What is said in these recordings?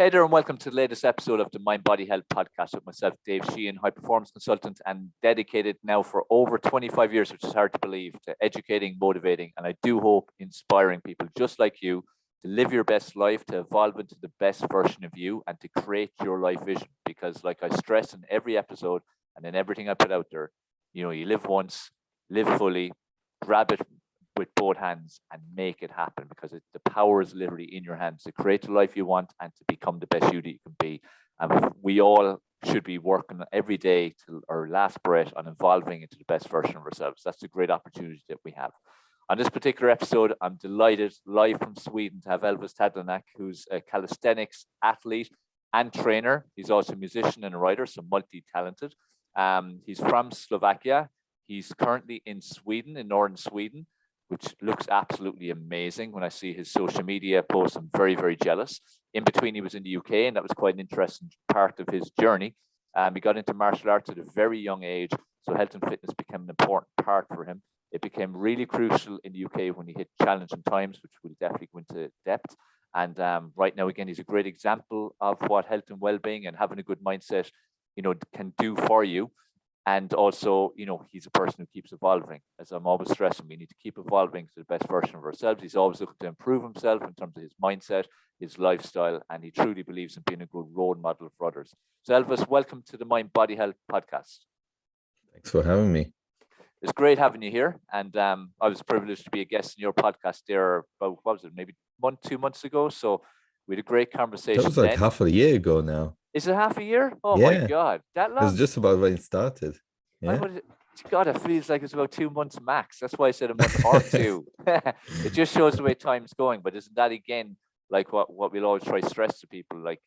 Hey there, and welcome to the latest episode of the Mind Body Health Podcast with myself, Dave Sheehan, high performance consultant and dedicated now for over 25 years, which is hard to believe, to educating, motivating, and I do hope inspiring people just like you to live your best life, to evolve into the best version of you, and to create your life vision. Because, like I stress in every episode and in everything I put out there, you live once, live fully, grab it with both hands and make it happen, because the power is literally in your hands to create the life you want and to become the best you that you can be. And we all should be working every day till our last breath on evolving into the best version of ourselves. That's a great opportunity that we have. On this particular episode, I'm delighted, live from Sweden, to have Elvis Tadlanek, who's a calisthenics athlete and trainer. He's also a musician and a writer, so multi-talented. He's from Slovakia. He's currently in Sweden, in northern Sweden, which looks absolutely amazing. When I see his social media posts, I'm very, very jealous. In between, he was in the UK, and that was quite an interesting part of his journey. He got into martial arts at a very young age, so health and fitness became an important part for him. It became really crucial in the UK when he hit challenging times, which we'll definitely go into depth. And right now, again, he's a great example of what health and well-being and having a good mindset, can do for you. And also, he's a person who keeps evolving. As I'm always stressing, we need to keep evolving to the best version of ourselves. He's always looking to improve himself in terms of his mindset, his lifestyle, and he truly believes in being a good role model for others. So Elvis, welcome to the Mind Body Health Podcast. Thanks for having me. It's great having you here. And I was privileged to be a guest in your podcast there about, what was it, maybe 2 months ago. So we had a great conversation. That was like half a year ago now. Is it half a year? Oh yeah. My God, that long? It was just about when it started. Yeah. God, it feels like it's about 2 months max. That's why I said a month or two. It just shows the way time's going. But isn't that, again, like what we'll always try to stress to people, like,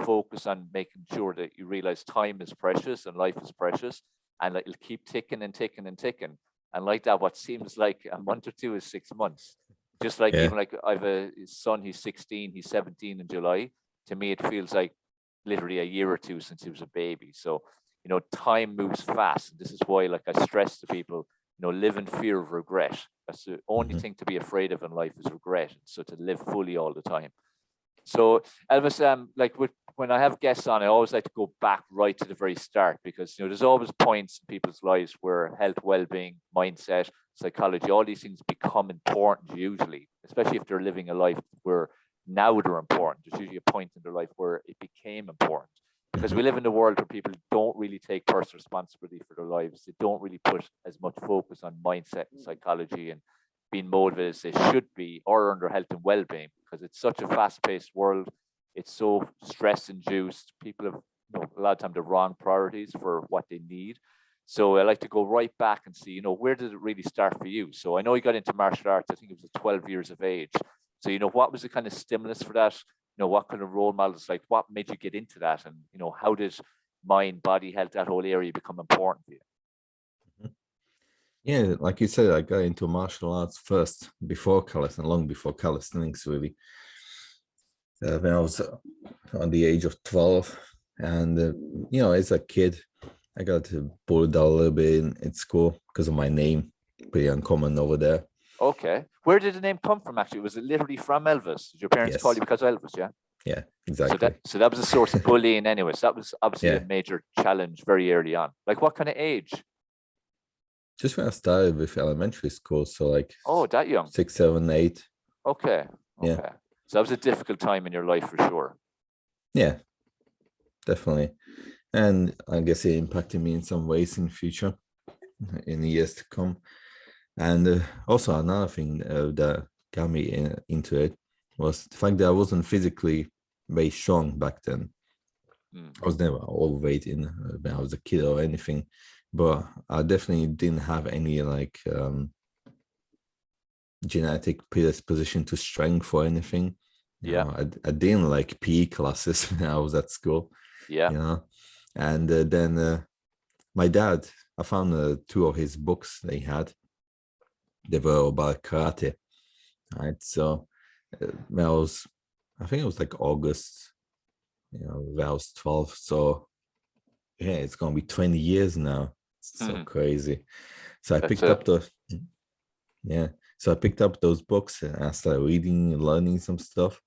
focus on making sure that you realize time is precious and life is precious, and like it'll keep ticking and ticking and ticking. And like that, what seems like a month or two is 6 months. Just like, even like I have a son, he's 16, he's 17 in July. To me, it feels like literally a year or two since he was a baby. So, time moves fast. And this is why, like I stress to people, live in fear of regret. That's the only thing to be afraid of in life, is regret. So to live fully all the time. So Elvis, when I have guests on, I always like to go back right to the very start, because, there's always points in people's lives where health, well-being, mindset, psychology, all these things become important usually, especially if they're living a life where now they're important. There's usually a point in their life where it became important, because we live in a world where people don't really take personal responsibility for their lives. They don't really put as much focus on mindset and psychology and being motivated as they should be, or on their health and well-being, because it's such a fast-paced world. It's so stress-induced. People have, a lot of time, the wrong priorities for what they need. So I like to go right back and see, where did it really start for you? So I know you got into martial arts, I think it was at 12 years of age. So, what was the kind of stimulus for that? What kind of role models, like what made you get into that? And, how did mind, body, health, that whole area become important for you? Yeah, like you said, I got into martial arts first, before calisthenics, long before calisthenics, really. When I was on the age of 12. And, as a kid, I got bullied a little bit in school because of my name, pretty uncommon over there. Okay. Where did the name come from, actually? Was it literally from Elvis? Did your parents call you because of Elvis, yeah? Yeah, exactly. So that was a source of bullying anyway. So that was obviously a major challenge very early on. Like, what kind of age? Just when I started with elementary school, so like... Oh, that young? 6, 7, 8. Okay. Yeah. So that was a difficult time in your life for sure. Yeah, definitely. And I guess it impacted me in some ways in the future, in the years to come. And also another thing that got me into it was the fact that I wasn't physically very strong back then. I was never overweight when I was a kid or anything, but I definitely didn't have any like genetic predisposition to strength or anything. I didn't like PE classes when I was at school. And then my dad, I found 2 of his books they had. They were about karate, right? So when I think it was like August, when I was 12. So yeah, it's gonna be 20 years now. It's so crazy. So I picked up those books and I started reading and learning some stuff.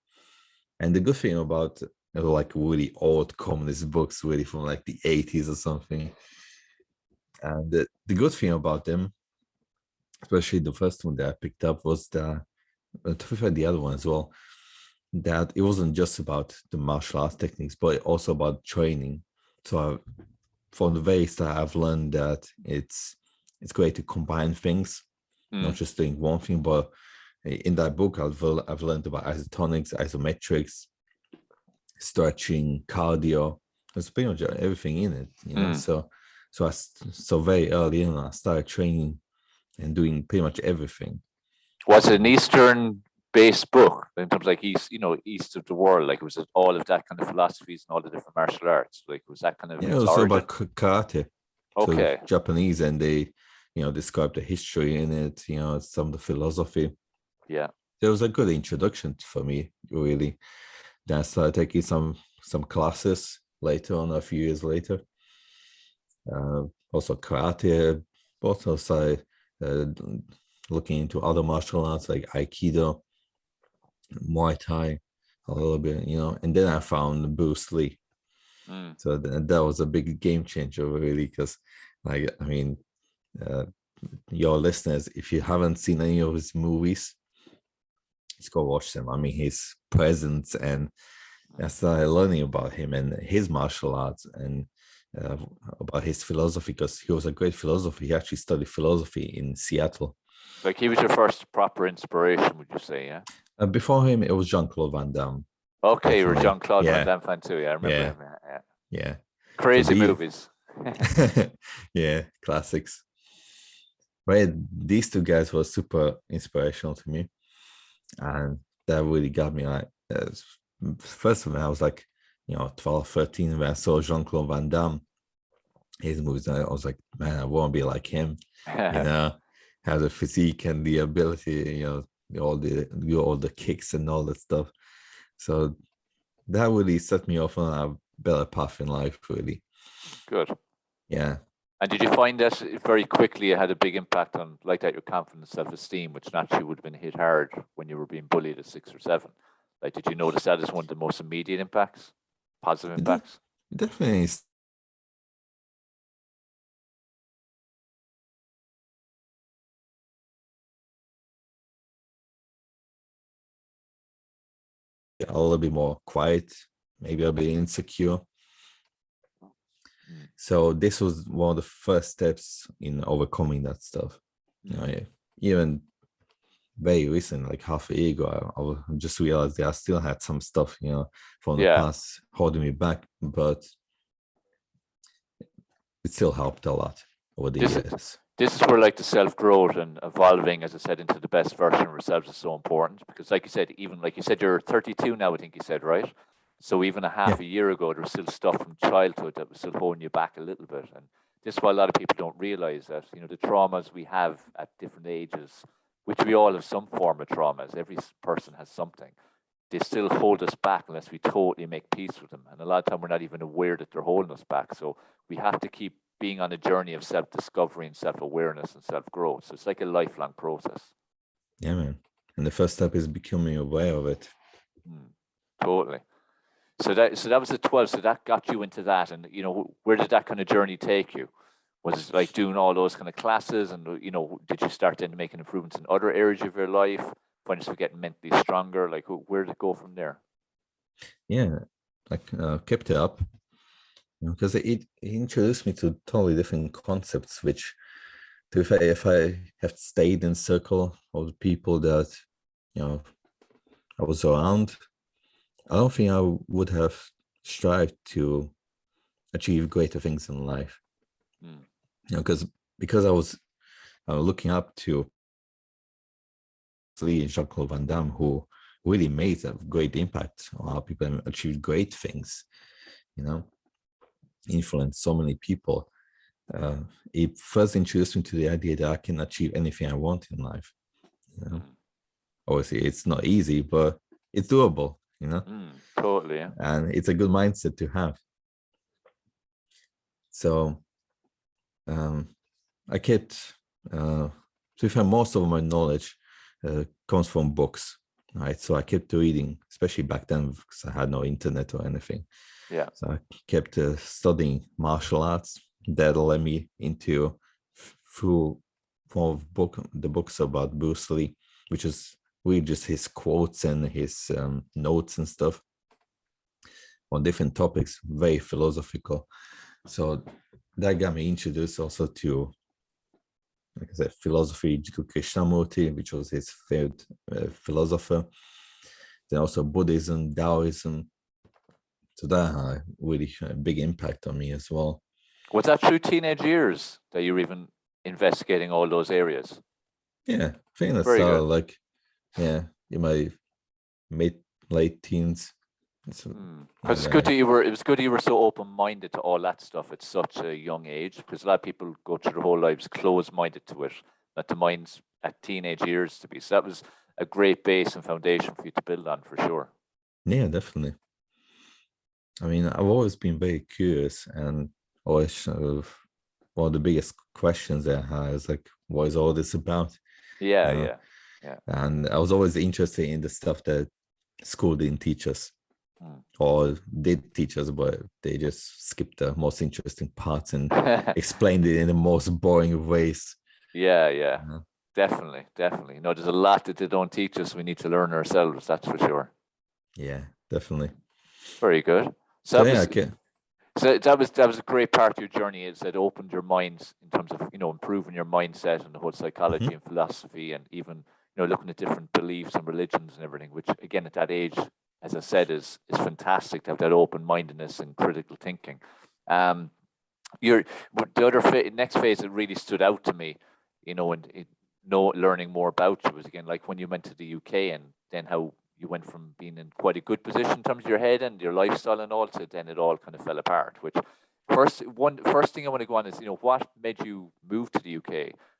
And the good thing about They were like really old communist books, really from like the 80s or something. And the good thing about them, especially the first one that I picked up, was that, to be fair, the other one as well, that it wasn't just about the martial arts techniques, but also about training. So from the very start, I've learned that it's great to combine things, not just doing one thing. But in that book, I've learned about isotonics, isometrics, stretching, cardio. There's pretty much everything in it, you know. So very early on, I started training and doing pretty much everything. Was it an Eastern-based book in terms of like east of the world? Like, was it all of that kind of philosophies and all the different martial arts? Like, was that kind of it was about karate. Okay. So Japanese, and they, describe the history in it. Some of the philosophy. Yeah. It was a good introduction for me, really. Then I started taking some classes later on, a few years later. Also karate. Also started looking into other martial arts like Aikido, Muay Thai, a little bit, and then I found Bruce Lee. So that was a big game changer, really, because, your listeners, if you haven't seen any of his movies, just go watch them. His presence, and I started learning about him and his martial arts, and about his philosophy, because he was a great philosopher. He actually studied philosophy in Seattle. Like, he was your first proper inspiration, would you say? Yeah. Before him, it was Jean-Claude Van Damme. Okay, you were Jean-Claude Van Damme fan too. Yeah, I remember him. Yeah. Crazy movies. Yeah, classics. But these two guys were super inspirational to me, and that really got me. Like, first of all, I was like, 12, 13, when I saw Jean-Claude Van Damme, his movies, I was like, man, I want to be like him. Have the physique and the ability, all the kicks and all that stuff. So that really set me off on a better path in life, really. Good. Yeah. And did you find that very quickly it had a big impact on, like that, your confidence, self-esteem, which naturally would have been hit hard when you were being bullied at 6 or 7? Like, did you notice that as one of the most immediate impacts, positive impacts? Definitely. A little bit more quiet, maybe a bit insecure. So this was one of the first steps in overcoming that stuff. Even very recent, like half a year ago, I just realized that I still had some stuff, from the past holding me back, but it still helped a lot over the years. This is where, like, the self-growth and evolving, as I said, into the best version of ourselves is so important, because, like you said, even like you said, you're 32 now, I think you said, right? So even a year ago, there was still stuff from childhood that was still holding you back a little bit. And this is why a lot of people don't realize that, the traumas we have at different ages, which we all have some form of traumas, every person has something, they still hold us back unless we totally make peace with them. And a lot of time we're not even aware that they're holding us back. So we have to keep being on a journey of self-discovery and self-awareness and self-growth. So it's like a lifelong process. Yeah, man. And the first step is becoming aware of it. Totally. So that was at 12. So that got you into that. And, where did that kind of journey take you? Was it like doing all those kind of classes? And, did you start then making improvements in other areas of your life? Find yourself getting mentally stronger? Like, where did it go from there? Yeah, like kept it up. Because it introduced me to totally different concepts, which, if I have stayed in circle of the people that, I was around, I don't think I would have strived to achieve greater things in life. Because I was looking up to Lee and Jean-Claude Van Damme, who really made a great impact on how people achieve great things, influence so many people. It first introduced me to the idea that I can achieve anything I want in life. Obviously, it's not easy, but it's doable. Totally. Yeah. And it's a good mindset to have. So, I kept. To find most of my knowledge comes from books. right? So I kept reading, especially back then because I had no internet or anything. Yeah. So I kept studying martial arts. That led me into through one of the books about Bruce Lee, which is really just his quotes and his notes and stuff on different topics, very philosophical. So that got me introduced also to, like I said, philosophy, Jiddu Krishnamurti, which was his favorite philosopher. Then also Buddhism, Taoism. So that had really a big impact on me as well. Was that through teenage years that you were even investigating all those areas? Yeah, I think that's like, in my late teens. Because it's good that you were. It was good that you were so open-minded to all that stuff at such a young age. Because a lot of people go through their whole lives closed-minded to it, not to minds at teenage years to be. So that was a great base and foundation for you to build on, for sure. Yeah, definitely. I mean, I've always been very curious, and always one of the biggest questions I had is like, what is all this about? Yeah. And I was always interested in the stuff that school didn't teach us, or did teach us, but they just skipped the most interesting parts and explained it in the most boring ways. Yeah. Definitely. No, there's a lot that they don't teach us. We need to learn ourselves. That's for sure. Yeah, definitely. Very good. So that was a great part of your journey. Is that opened your minds in terms of improving your mindset and the whole psychology and philosophy, and even looking at different beliefs and religions and everything. Which again, at that age, as I said, is fantastic to have that open-mindedness and critical thinking. The other next phase that really stood out to me, and learning more about you was again like when you went to the UK, and then how you went from being in quite a good position in terms of your head and your lifestyle and all, to then it all kind of fell apart. Which first thing I want to go on is what made you move to the UK.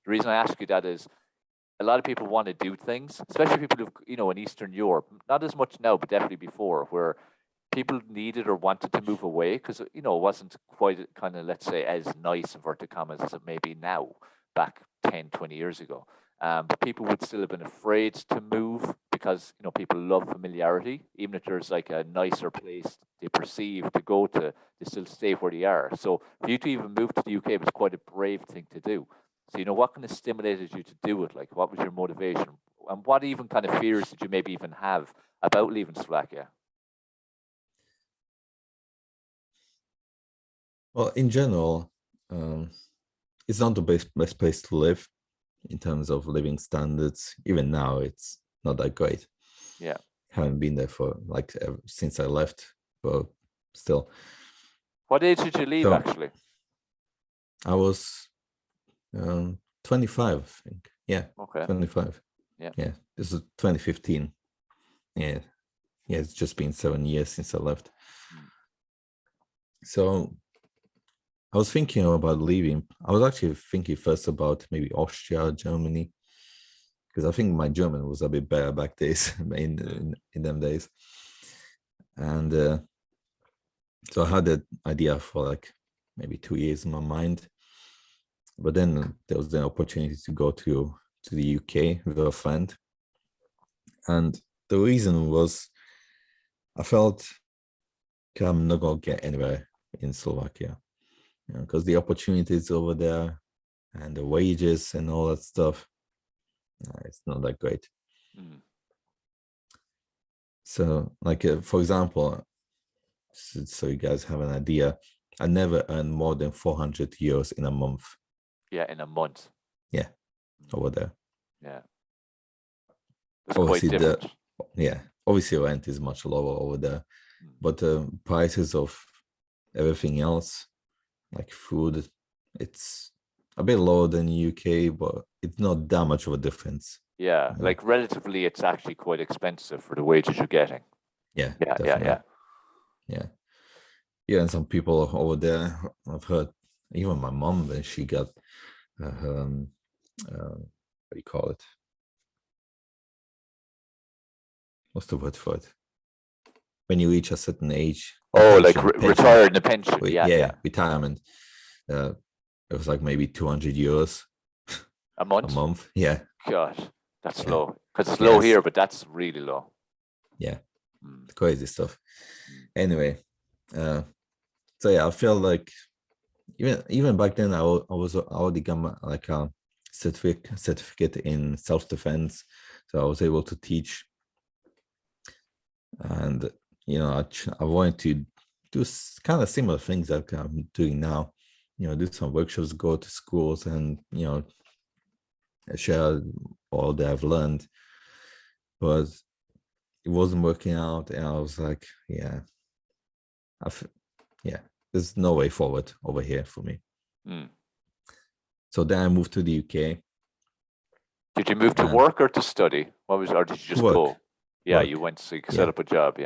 The reason I ask you that is a lot of people want to do things, especially people who in Eastern Europe, not as much now, but definitely before, where people needed or wanted to move away because it wasn't quite kind of, let's say, as nice, inverted commas, as it may be now back 10, 20 years ago. But people would still have been afraid to move because people love familiarity. Even if there's like a nicer place they perceive to go to, they still stay where they are. So for you to even move to the UK was quite a brave thing to do. So what kind of stimulated you to do it? Like, what was your motivation, and what even kind of fears did you maybe even have about leaving Slovakia? Well, in general, it's not the best place to live in terms of living standards. Even now, it's not that great. Yeah, haven't been there for since I left, but still. What age did you leave? Actually, I was 25, I think. Yeah. Okay. 25. Yeah. This is 2015. Yeah. It's just been 7 years since I left. So I was thinking about leaving. I was actually thinking first about maybe Austria, Germany, because I think my German was a bit better back days in them days. And so I had that idea for like maybe 2 years in my mind. But then there was the opportunity to go to the UK with a friend. And the reason was I felt I'm not going to get anywhere in Slovakia, because the opportunities over there and the wages and all that stuff, it's not that great. So like, for example, so you guys have an idea, I never earned more than 400 euros in a month. Yeah, in a month. Yeah, over there. Yeah. It's quite different. Obviously rent is much lower over there, but the prices of everything else, like food, it's a bit lower than UK, but it's not that much of a difference. Yeah, like relatively, it's actually quite expensive for the wages you're getting. Yeah. And some people over there, I've heard, even my mom, when she got what do you call it? What's the word for it? When you reach a certain age. Retired in a pension. Retirement. It was like maybe 200 euros a month. Yeah. Gosh. That's low. Because it's low here, but that's really low. Yeah. Crazy stuff. Anyway, so yeah, I felt like even back then I was already got like a certificate in self-defense, so I was able to teach, and I wanted to do kind of similar things that I'm doing now, do some workshops, go to schools, and share all that I've learned, but it wasn't working out, and I was like, there's no way forward over here for me. So then I moved to the UK. Did you move to work or to study? Or did you just go? Yeah, work. You went so you could set up a job.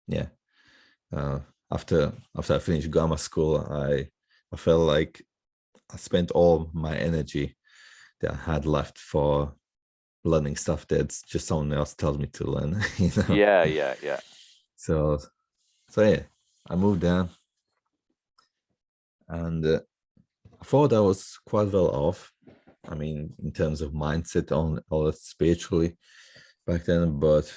Yeah. After I finished grammar school, I felt like I spent all my energy that I had left for learning stuff that just someone else tells me to learn. Yeah. So yeah, I moved there, and I thought I was quite well off. I mean, in terms of mindset, all spiritually back then, but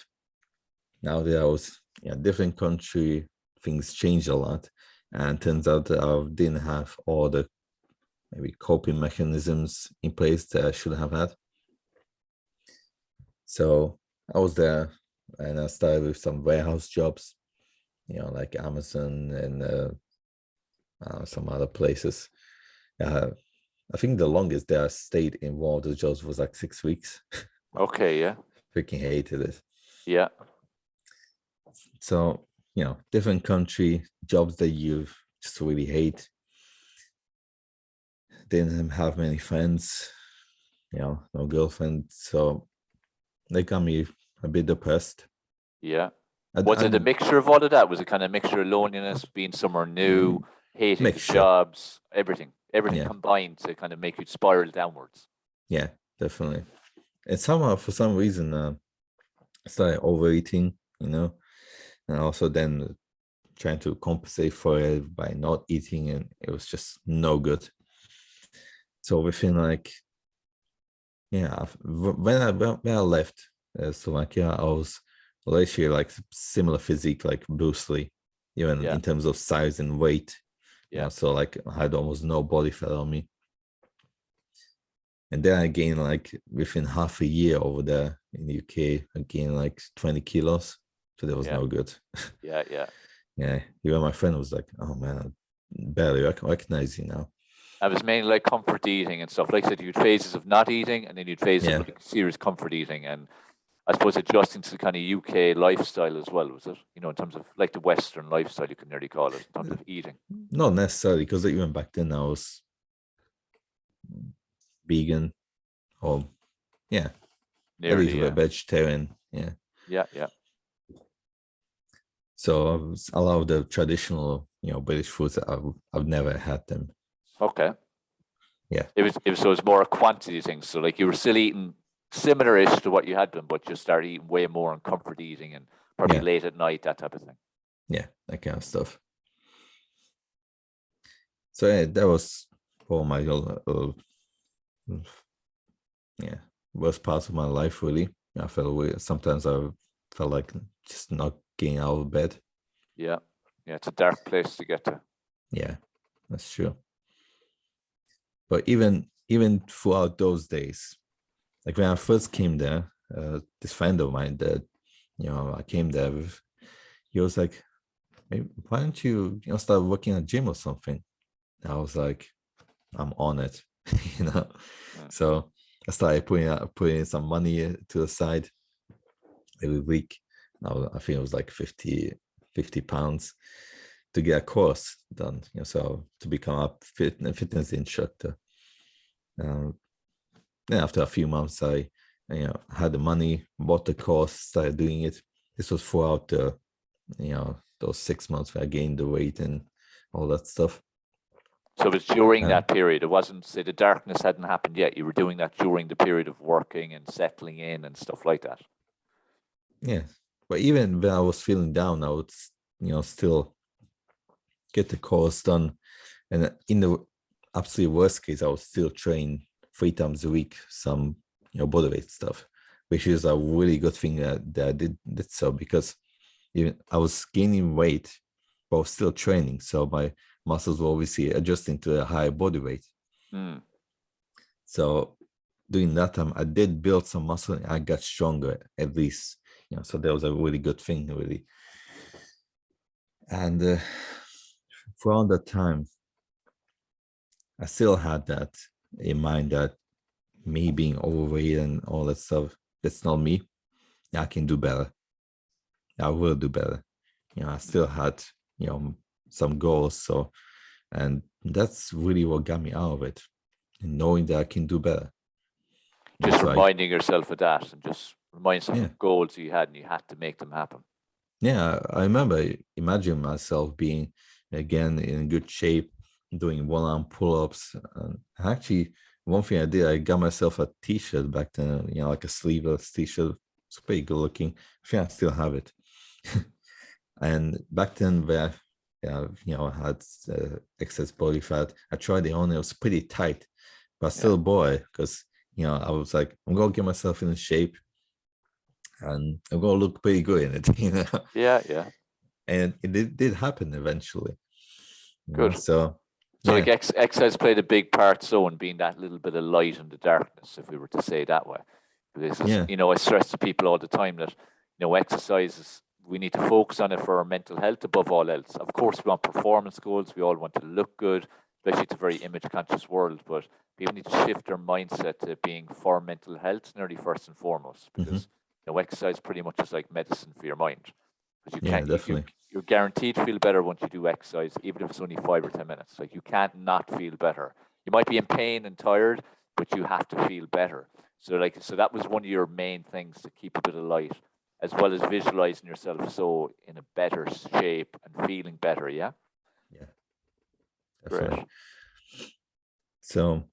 now that I was in a different country, things changed a lot, and turns out that I didn't have all the maybe coping mechanisms in place that I should have had. So I was there, and I started with some warehouse jobs, like Amazon and some other places. I think the longest that I stayed in one of those jobs was like 6 weeks. Okay, yeah. Freaking hated it. Yeah. So, different country, jobs that you just really hate. Didn't have many friends, no girlfriend. So they got me a bit depressed. Yeah. Was it a mixture of all of that? Was it kind of a mixture of loneliness, being somewhere new, hating the jobs, everything combined to kind of make you spiral downwards? Yeah, definitely. And somehow, for some reason, I started overeating, and also then trying to compensate for it by not eating, and it was just no good. So within when I left Slovakia, I was actually like similar physique like Bruce Lee, even in terms of size and weight. Yeah. So like I had almost no body fat on me. And then I gained like within half a year over there in the UK, I gained like 20 kilos. So that was no good. Yeah. Yeah. Even my friend was like, oh man, I barely recognize you now. I was mainly like comfort eating and stuff. Like I said, you'd phases of not eating, and then you'd phases of like serious comfort eating. And I suppose adjusting to the kind of UK lifestyle as well, was it? In terms of like the Western lifestyle, you can nearly call it, in terms of eating. Not necessarily, because even back then I was vegan, or nearly, at least a vegetarian. Yeah. So a lot of the traditional, British foods, I've never had them. Okay. Yeah. It was more a quantity thing. So like you were still eating similar-ish to what you had been, but you started eating way more on comfort eating and probably late at night, that type of thing. Yeah, that kind of stuff. So that was all my worst parts of my life, really. I felt weird. Sometimes I felt like just not getting out of bed. Yeah, it's a dark place to get to. Yeah, that's true. But even throughout those days, like when I first came there, this friend of mine that I came there with, he was like, maybe, why don't you start working at a gym or something? And I was like, I'm on it. So I started putting some money to the side every week. I think it was like 50 pounds to get a course done, so to become a fitness instructor. Then after a few months, I had the money, bought the course, started doing it. This was throughout those 6 months where I gained the weight and all that stuff. So it was during that period. It wasn't, say, the darkness hadn't happened yet. You were doing that during the period of working and settling in and stuff like that. Yeah, but even when I was feeling down, I would still get the course done, and in the absolute worst case, I would still train 3 times a week, some bodyweight stuff. which is a really good thing that I did so, because even I was gaining weight, but I was still training. So my muscles were obviously adjusting to a higher body weight. So during that time, I did build some muscle and I got stronger at least. So that was a really good thing, really. And throughout that time, I still had that in mind, that me being overweight and all that stuff, that's not me. I can do better. I will do better. I still had, some goals. So, and that's really what got me out of it, and knowing that I can do better. Just reminding yourself of that, and just remind yourself of goals you had, and you had to make them happen. Yeah, I remember imagining myself being, again, in good shape, doing one-arm pull-ups. Actually, one thing I did, I got myself a T-shirt back then, like a sleeveless T-shirt. It's pretty good looking. I think I still have it. And back then, where I had excess body fat, I tried it on. It was pretty tight, but still a boy, because I was like, I'm gonna get myself in shape, and I'm gonna look pretty good in it. Yeah. And it did happen eventually. Good. So like exercise played a big part, so in being that little bit of light in the darkness, if we were to say it that way. Because I stress to people all the time that exercise we need to focus on it for our mental health above all else. Of course, we want performance goals. We all want to look good, especially it's a very image conscious world. But people need to shift their mindset to being for mental health nearly first and foremost, because exercise pretty much is like medicine for your mind. Because you can't, you're guaranteed to feel better once you do exercise, even if it's only 5 or 10 minutes. Like, you can't not feel better. You might be in pain and tired, but you have to feel better. So that was one of your main things, to keep a bit of light, as well as visualizing yourself so in a better shape and feeling better. Yeah. Great. Right. So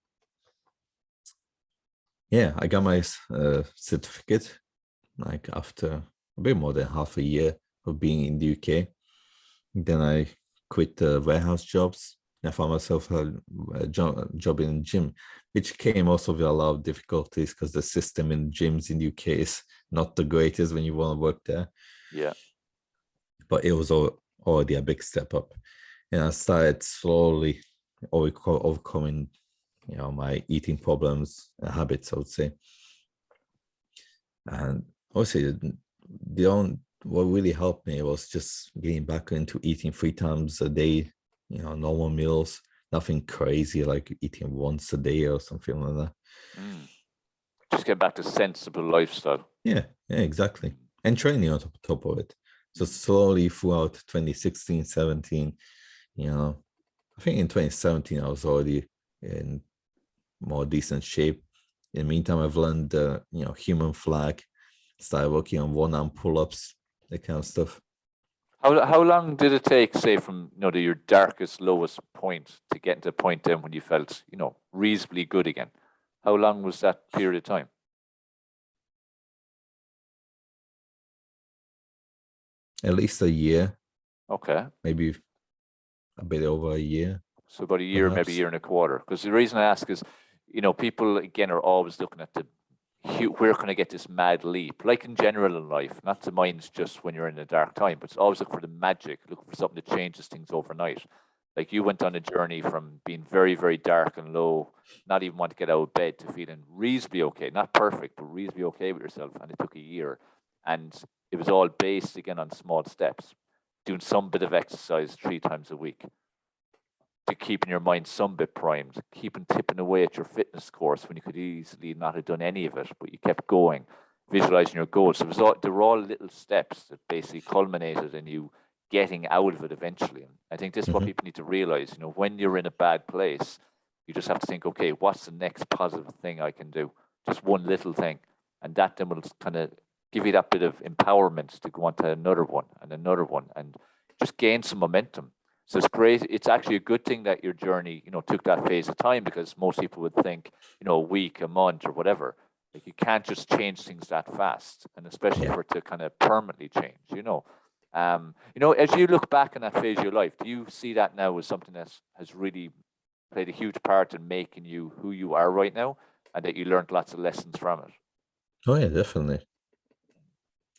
I got my certificate, like, after a bit more than half a year of being in the UK. Then I quit the warehouse jobs. I found myself a job in the gym, which came also with a lot of difficulties, because the system in gyms in the UK is not the greatest when you want to work there. Yeah. But it was already a big step up. And I started slowly overcoming, my eating problems and habits, I would say. And also, what really helped me was just getting back into eating 3 times a day, normal meals, nothing crazy like eating once a day or something like that. Just get back to sensible lifestyle. Yeah, exactly. And training on top of it. So slowly throughout 2016, 17, I think in 2017, I was already in more decent shape. In the meantime, I've learned the, human flag, started working on one-arm pull-ups, that kind of stuff. How long did it take, say, from your darkest, lowest point to get to the point then when you felt reasonably good again? How long was that period of time? At least a year. Okay. Maybe a bit over a year. So about a year, perhaps. Maybe a year and a quarter. Because the reason I ask is, people again are always looking at where can I get this mad leap? Like in general in life, not to mind just when you're in a dark time, but it's always look for the magic, looking for something that changes things overnight. Like, you went on a journey from being very, very dark and low, not even want to get out of bed, to feeling reasonably okay, not perfect, but reasonably okay with yourself. And it took a year. And it was all based, again, on small steps, doing some bit of exercise 3 times a week, to keeping your mind some bit primed, keeping tipping away at your fitness course when you could easily not have done any of it, but you kept going, visualizing your goals. So they were all little steps that basically culminated in you getting out of it eventually. And I think this is what people need to realize. When you're in a bad place, you just have to think, okay, what's the next positive thing I can do? Just one little thing. And that then will kind of give you that bit of empowerment to go on to another one, and just gain some momentum. So it's great. It's actually a good thing that your journey, took that phase of time, because most people would think, a week, a month, or whatever. Like, you can't just change things that fast, and especially for it to kind of permanently change. As you look back on that phase of your life, do you see that now as something that has really played a huge part in making you who you are right now, and that you learned lots of lessons from it? Oh yeah, definitely.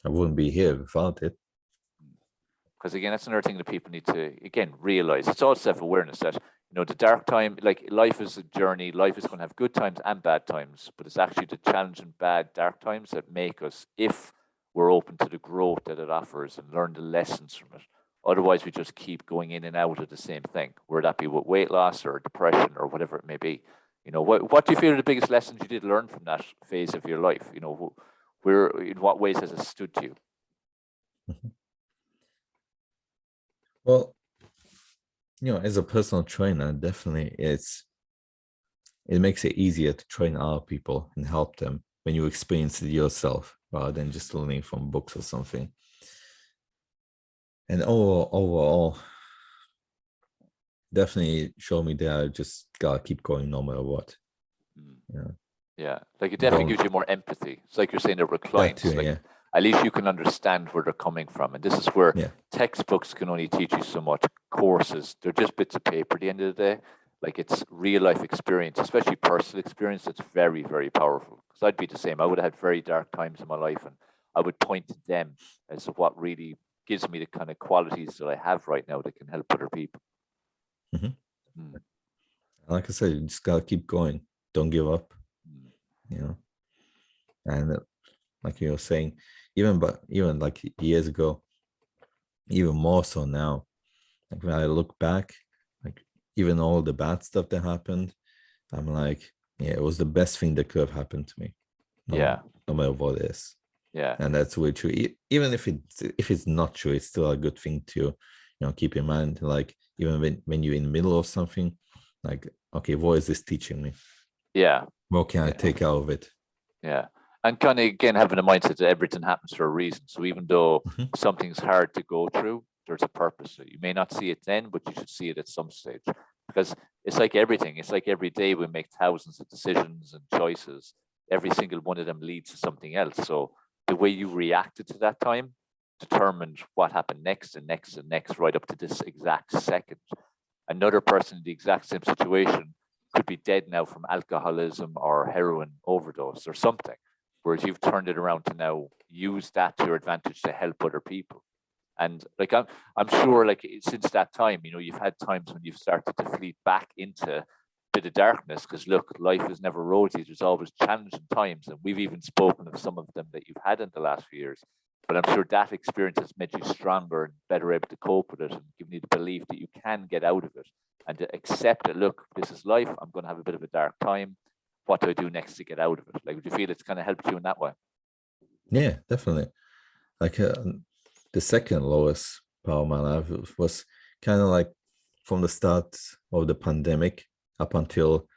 I wouldn't be here without it. Because again, that's another thing that people need to, again, realize. It's all self-awareness that, the dark time, like life is a journey. Life is going to have good times and bad times, but it's actually the challenging bad dark times that make us, if we're open to the growth that it offers and learn the lessons from it. Otherwise, we just keep going in and out of the same thing, whether that be with weight loss or depression or whatever it may be. What do you feel are the biggest lessons you did learn from that phase of your life? Where, in what ways has it stood to you? Mm-hmm. Well, as a personal trainer, definitely it makes it easier to train other people and help them when you experience it yourself rather than just learning from books or something. And overall, definitely show me that I just gotta keep going no matter what. Yeah, like it definitely gives you more empathy. It's like you're saying that with clients, too, like at least you can understand where they're coming from. And this is where textbooks can only teach you so much. Courses, they're just bits of paper at the end of the day. Like it's real life experience, especially personal experience, that's very, very powerful. Because I'd be the same. I would have had very dark times in my life, and I would point to them as what really gives me the kind of qualities that I have right now that can help other people. Mm-hmm. Like I said, you just gotta keep going. Don't give up. And like you were saying, even like years ago, even more so now, like when I look back, like even all the bad stuff that happened, I'm like, it was the best thing that could have happened to me. No matter what it is. And that's really true. Even if it's not true, it's still a good thing to keep in mind. Like even when you're in the middle of something, like, okay, what is this teaching me? What can I take out of it? And kind of, again, having a mindset that everything happens for a reason. So even though something's hard to go through, there's a purpose. You may not see it then, but you should see it at some stage. Because it's like everything. It's like every day we make thousands of decisions and choices. Every single one of them leads to something else. So the way you reacted to that time determined what happened next and next and next, right up to this exact second. Another person in the exact same situation could be dead now from alcoholism or heroin overdose or something. Whereas you've turned it around to now use that to your advantage to help other people. And like I'm sure, like since that time, you've had times when you've started to fleet back into a bit of darkness, because look, life is never rosy. There's always challenging times, and we've even spoken of some of them that you've had in the last few years. But I'm sure that experience has made you stronger and better able to cope with it, and given you the belief that you can get out of it and to accept that, look, this is life. I'm going to have a bit of a dark time. What do I do next to get out of it? Like, would you feel it's kind of helped you in that way? Yeah, definitely. Like the second lowest part of my life was kind of like from the start of the pandemic up until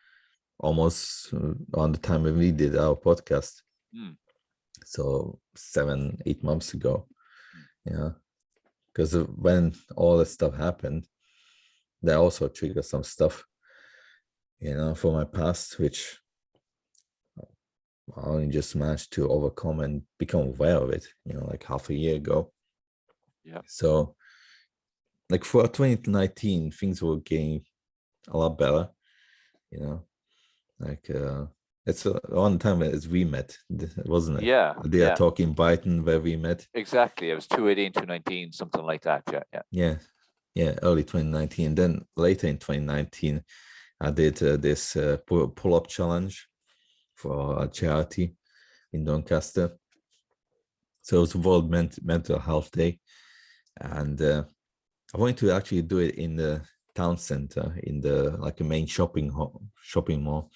almost on the time when we did our podcast. So 7-8 months ago. Because when all that stuff happened, that also triggered some stuff, from my past, which I only just managed to overcome and become aware of it, like half a year ago. So like for 2019, things were getting a lot better, like it's one time as we met, wasn't it? They are talking Brighton where we met. Exactly. It was 2018, 2019, something like that. Yeah, early 2019. Then later in 2019, I did this pull-up challenge for a charity in Doncaster. So it was World Mental Health Day, and I wanted to actually do it in the town center, in the like a main shopping mall.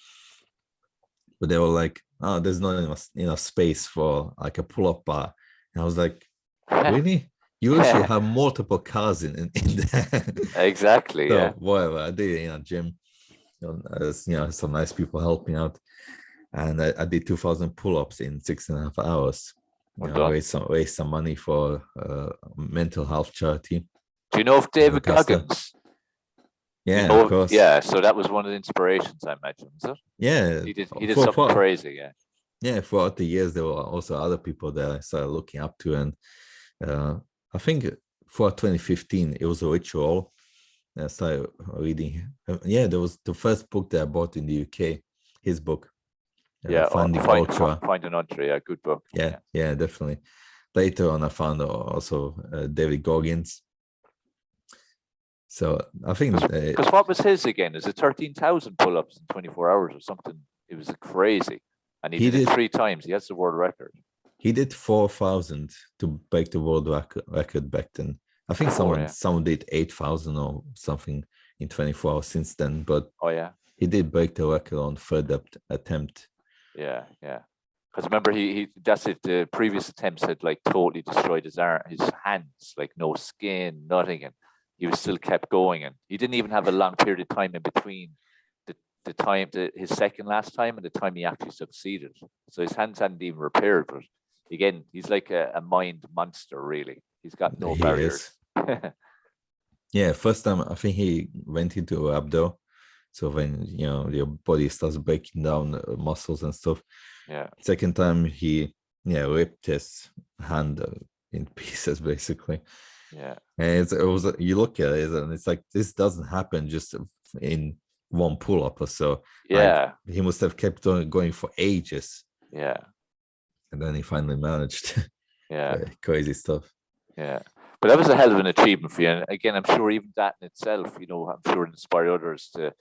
But they were like, "Oh, there's not enough space for like a pull-up bar." And I was like, "Really? You usually have multiple cars in there." Exactly. So whatever, I did it in a gym. Some nice people helping out, and I did 2,000 pull-ups in 6.5 hours. Raise some money for mental health charity. Do you know of David Goggins? Yeah, of course. Yeah, so that was one of the inspirations, I imagine, is it? Yeah, he did something crazy. Yeah, throughout the years there were also other people that I started looking up to, and I think for 2015 it was a ritual. I started reading. There was the first book that I bought in the UK, his book. Finding Ultra. Finding Ultra, yeah, good book. Yeah, definitely. Later on, I found also David Goggins. So I think because what was his again? Is it 13,000 pull-ups in 24 hours or something? It was crazy, and he did it 3 times. He has the world record. He did 4,000 to break the world record back then. I think someone did 8,000 or something in 24 hours since then. But he did break the record on third attempt. Yeah. Because remember, that's it. The previous attempts had like totally destroyed his hands, like no skin, nothing, and he was still kept going. And he didn't even have a long period of time in between his second last time and the time he actually succeeded. So his hands hadn't even repaired. But again, he's like a mind monster, really. He's got no barriers. Yeah, first time I think he went into abdo. So when your body starts breaking down muscles and stuff. Yeah. Second time he ripped his hand in pieces basically. Yeah. And it was you look at it and it's like this doesn't happen just in one pull-up or so. Yeah. Like, he must have kept on going for ages. Yeah. And then he finally managed. Yeah. Crazy stuff. Yeah. But that was a hell of an achievement for you. And again, I'm sure even that in itself, I'm sure it inspired others to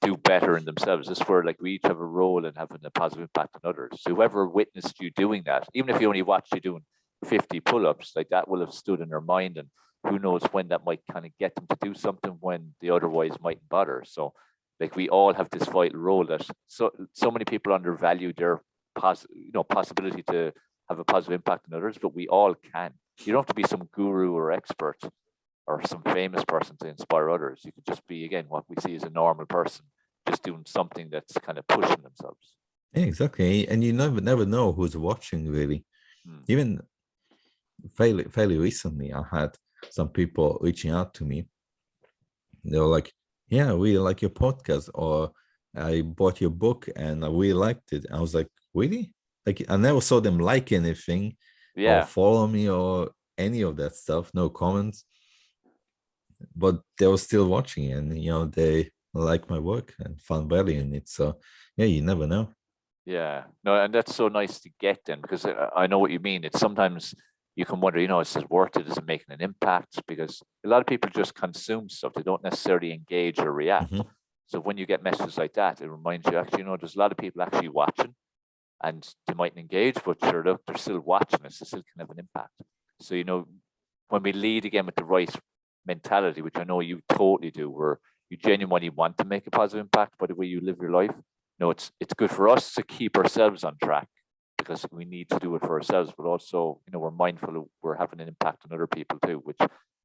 do better in themselves. This is where like we each have a role in having a positive impact on others. So whoever witnessed you doing that, even if you only watched you doing 50 pull-ups, like that will have stood in their mind, and who knows when that might kind of get them to do something when they otherwise mightn't bother. So like we all have this vital role that so many people undervalue their possibility to have a positive impact on others, but we all can. You don't have to be some guru or expert or some famous person to inspire others. You could just be, again, what we see as a normal person, just doing something that's kind of pushing themselves. Yeah, exactly. And you never know who's watching, really. Even fairly recently, I had some people reaching out to me. They were like, yeah, we like your podcast, or I bought your book and I really liked it. I was like, really? Like, I never saw them like anything or follow me or any of that stuff. No comments. But they were still watching, and they like my work and found value in it. So yeah, you never know. Yeah, no, and that's so nice to get then, because I know what you mean. It's sometimes you can wonder, is it worth it? Is it making an impact? Because a lot of people just consume stuff; they don't necessarily engage or react. Mm-hmm. So when you get messages like that, it reminds you actually, there's a lot of people actually watching, and they mightn't engage, but sure, look, they're still watching us. It still can have an impact. So when we lead again with the right mentality, which I know you totally do, where you genuinely want to make a positive impact by the way you live your life. It's good for us to keep ourselves on track, because we need to do it for ourselves, but also, we're mindful of we're having an impact on other people too, which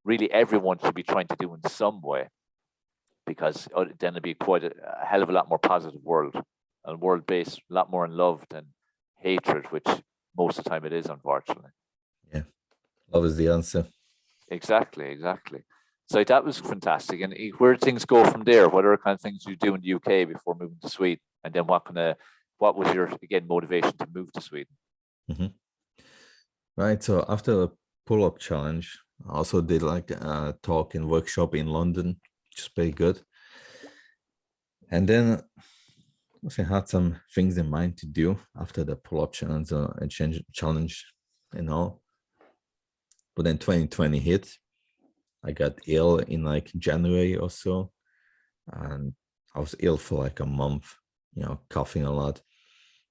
really everyone should be trying to do in some way, because then it'd be quite a hell of a lot more positive world, and world based a lot more in love than hatred, which most of the time it is, unfortunately. Yeah, love is the answer. Exactly. So that was fantastic. And where did things go from there? What are the kind of things you do in the UK before moving to Sweden? And then what was your, again, motivation to move to Sweden? Mm-hmm. Right. So after the pull-up challenge, I also did like a talk and workshop in London, which is pretty good. And then I had some things in mind to do after the pull-up challenge and all. But then 2020 hit. I got ill in like January or so, and I was ill for like a month, coughing a lot.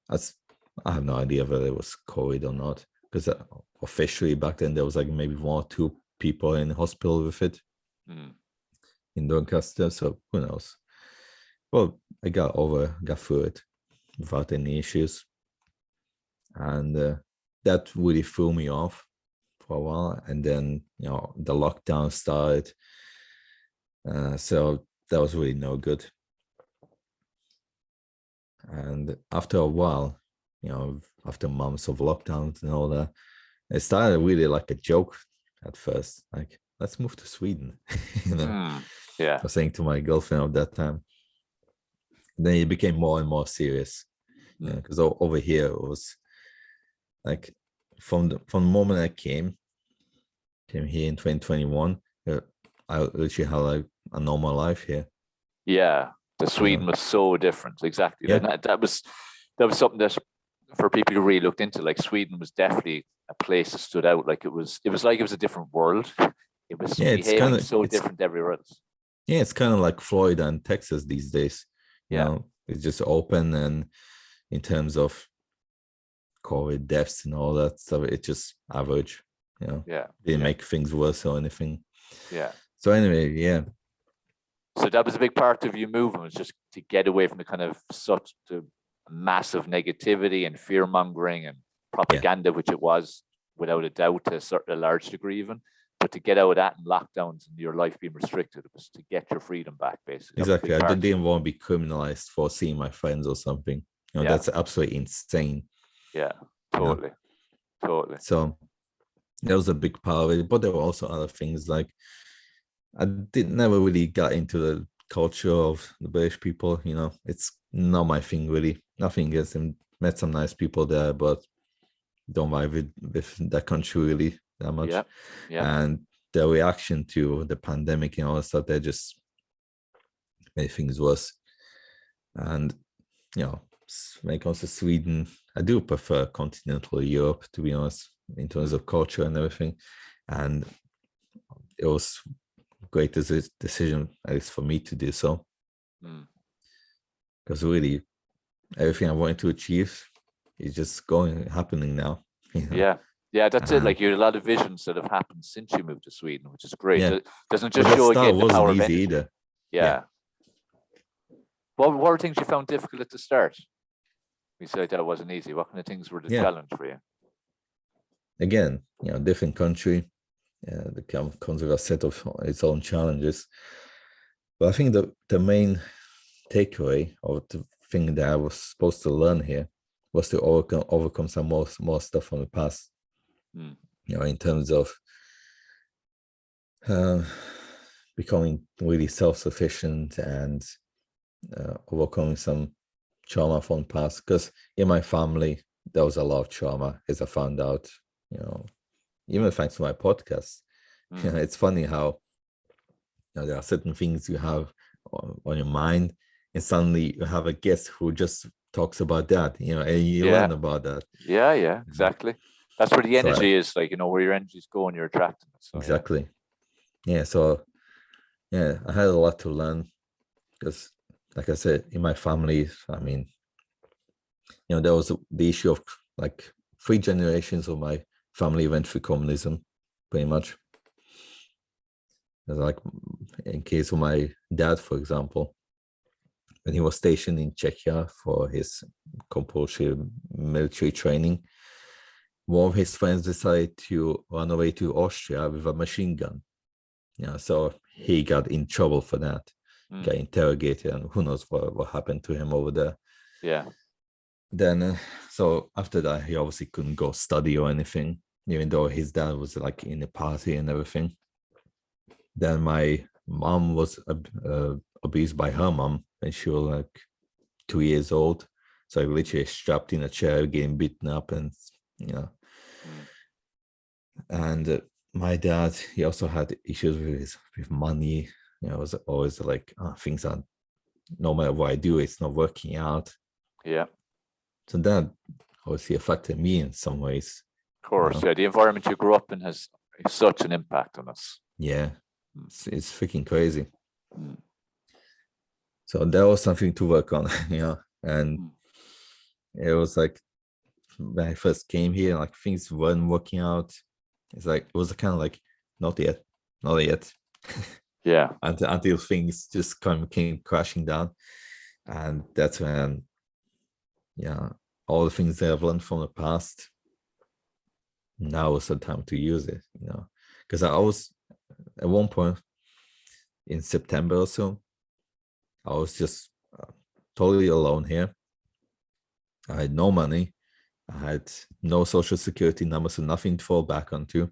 I have no idea whether it was COVID or not, because officially back then there was like maybe 1 or 2 people in the hospital with it in Doncaster. So who knows? Well, I got through it without any issues, and that really threw me off for a while. And then the lockdown started, so that was really no good. And after a while, after months of lockdowns and all that, it started really like a joke at first, like, let's move to Sweden. Yeah, I was saying to my girlfriend at that time. Then it became more and more serious, because over here it was like from the moment I came here in 2021, I literally had like a normal life here. Yeah, the Sweden was so different. Exactly. Yeah. That was that was something that for people who really looked into, like Sweden was definitely a place that stood out. Like it was like it was a different world. It was behaving so different everywhere else. Yeah, it's kind of like Florida and Texas these days. You know, it's just open, and in terms of COVID deaths and all that stuff, it's just average. You know, didn't make things worse or anything. Yeah. So anyway, yeah. So that was a big part of you moving, was just to get away from the kind of such the massive negativity and fear mongering and propaganda, which it was without a doubt to a large degree even. But to get out of that and lockdowns and your life being restricted, it was to get your freedom back, basically. Exactly. I didn't want to be criminalized for seeing my friends or something. You know, that's absolutely insane. Yeah, totally. You know? Totally. So that was a big part of it. But there were also other things, like I never really got into the culture of the British people. You know, it's not my thing really. Nothing against them. Met some nice people there, but don't vibe with that country really that much. And the reaction to the pandemic and all that stuff, they just made things worse. And you know, when it comes to Sweden, I do prefer continental Europe, to be honest, in terms of culture and everything. And it was great decision, at least for me, to do so. Because really, everything I wanted to achieve is just happening now. You know? Yeah, that's it. Like you had a lot of visions that have happened since you moved to Sweden, which is great. It doesn't just show again the power of energy. Either. Yeah. What were things you found difficult at the start? You said that wasn't easy. What kind of things were the challenge for you? Again, you know, different country. That comes with a set of its own challenges. But I think the main takeaway, or the thing that I was supposed to learn here, was to overcome some more stuff from the past. You know, in terms of becoming really self-sufficient and overcoming some trauma from the past. Because in my family, there was a lot of trauma, as I found out. You know, even thanks to my podcast. You know, it's funny how there are certain things you have on your mind, and suddenly you have a guest who just talks about that, you know, and you learn about that. Yeah, exactly. That's where the energy is, like, you know, where your energy is going, you're attracting it. So, exactly. So I had a lot to learn, because like I said, in my family, I mean, you know, there was the issue of like 3 generations of my family went through communism, pretty much. Like in case of my dad, for example, when he was stationed in Czechia for his compulsory military training, one of his friends decided to run away to Austria with a machine gun. You know, so he got in trouble for that, got interrogated, and who knows what happened to him over there. Yeah. Then, so after that, he obviously couldn't go study or anything, even though his dad was like in the party and everything. Then my mom was abused by her mom when she was like 2 years old. So I literally strapped in a chair, getting beaten up, and you know. And my dad, he also had issues with money. You know, it was always like things are, no matter what I do, it's not working out. Yeah. So that obviously affected me in some ways. Of course, the environment you grew up in has such an impact on us. Yeah, it's freaking crazy. So that was something to work on, you know. And it was like, when I first came here, like things weren't working out. It's like, it was kind of like, not yet. Yeah. until things just came crashing down. And that's when, all the things that I've learned from the past, now is the time to use it, you know. Because I was, at one point in September or so, I was just totally alone here. I had no money. I had no social security number, so nothing to fall back onto.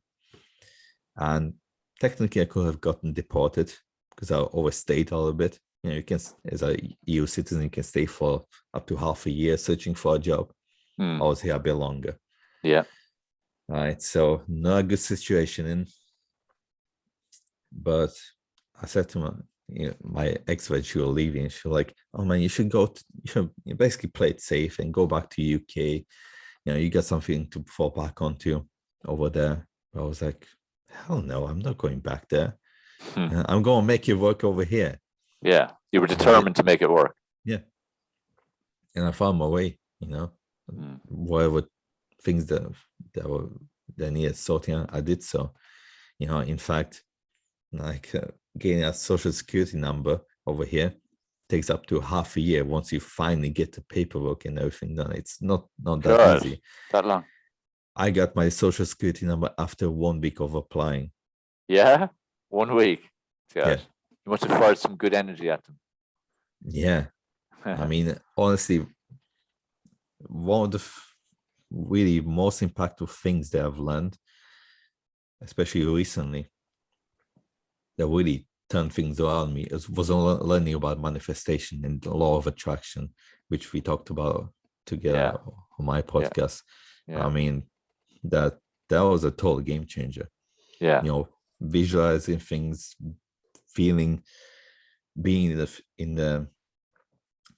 And technically, I could have gotten deported because I overstayed a little bit. You know, you can, as a EU citizen, you can stay for up to half a year searching for a job. I was here a bit longer. Yeah. All right. not a good situation in. But I said to my ex, when she was leaving, she was like, "Oh man, you should you basically play it safe and go back to UK. You got something to fall back onto over there." I was like, "Hell no, I'm not going back there. I'm going to make it work over here." Yeah, you were determined to make it work. Yeah, and I found my way. Whatever things that needed sorting out, I did so. In fact, like getting a social security number over here takes up to half a year once you finally get the paperwork and everything done. It's not that easy. That long. I got my social security number after 1 week of applying. Yeah, 1 week. God. Yeah. You must have fired some good energy at them. Yeah. I mean, honestly, one of the really most impactful things that I've learned, especially recently, that really turned things around me, was learning about manifestation and the law of attraction, which we talked about together on my podcast. Yeah. I mean, that was a total game changer. Yeah. Visualizing things, feeling, being in the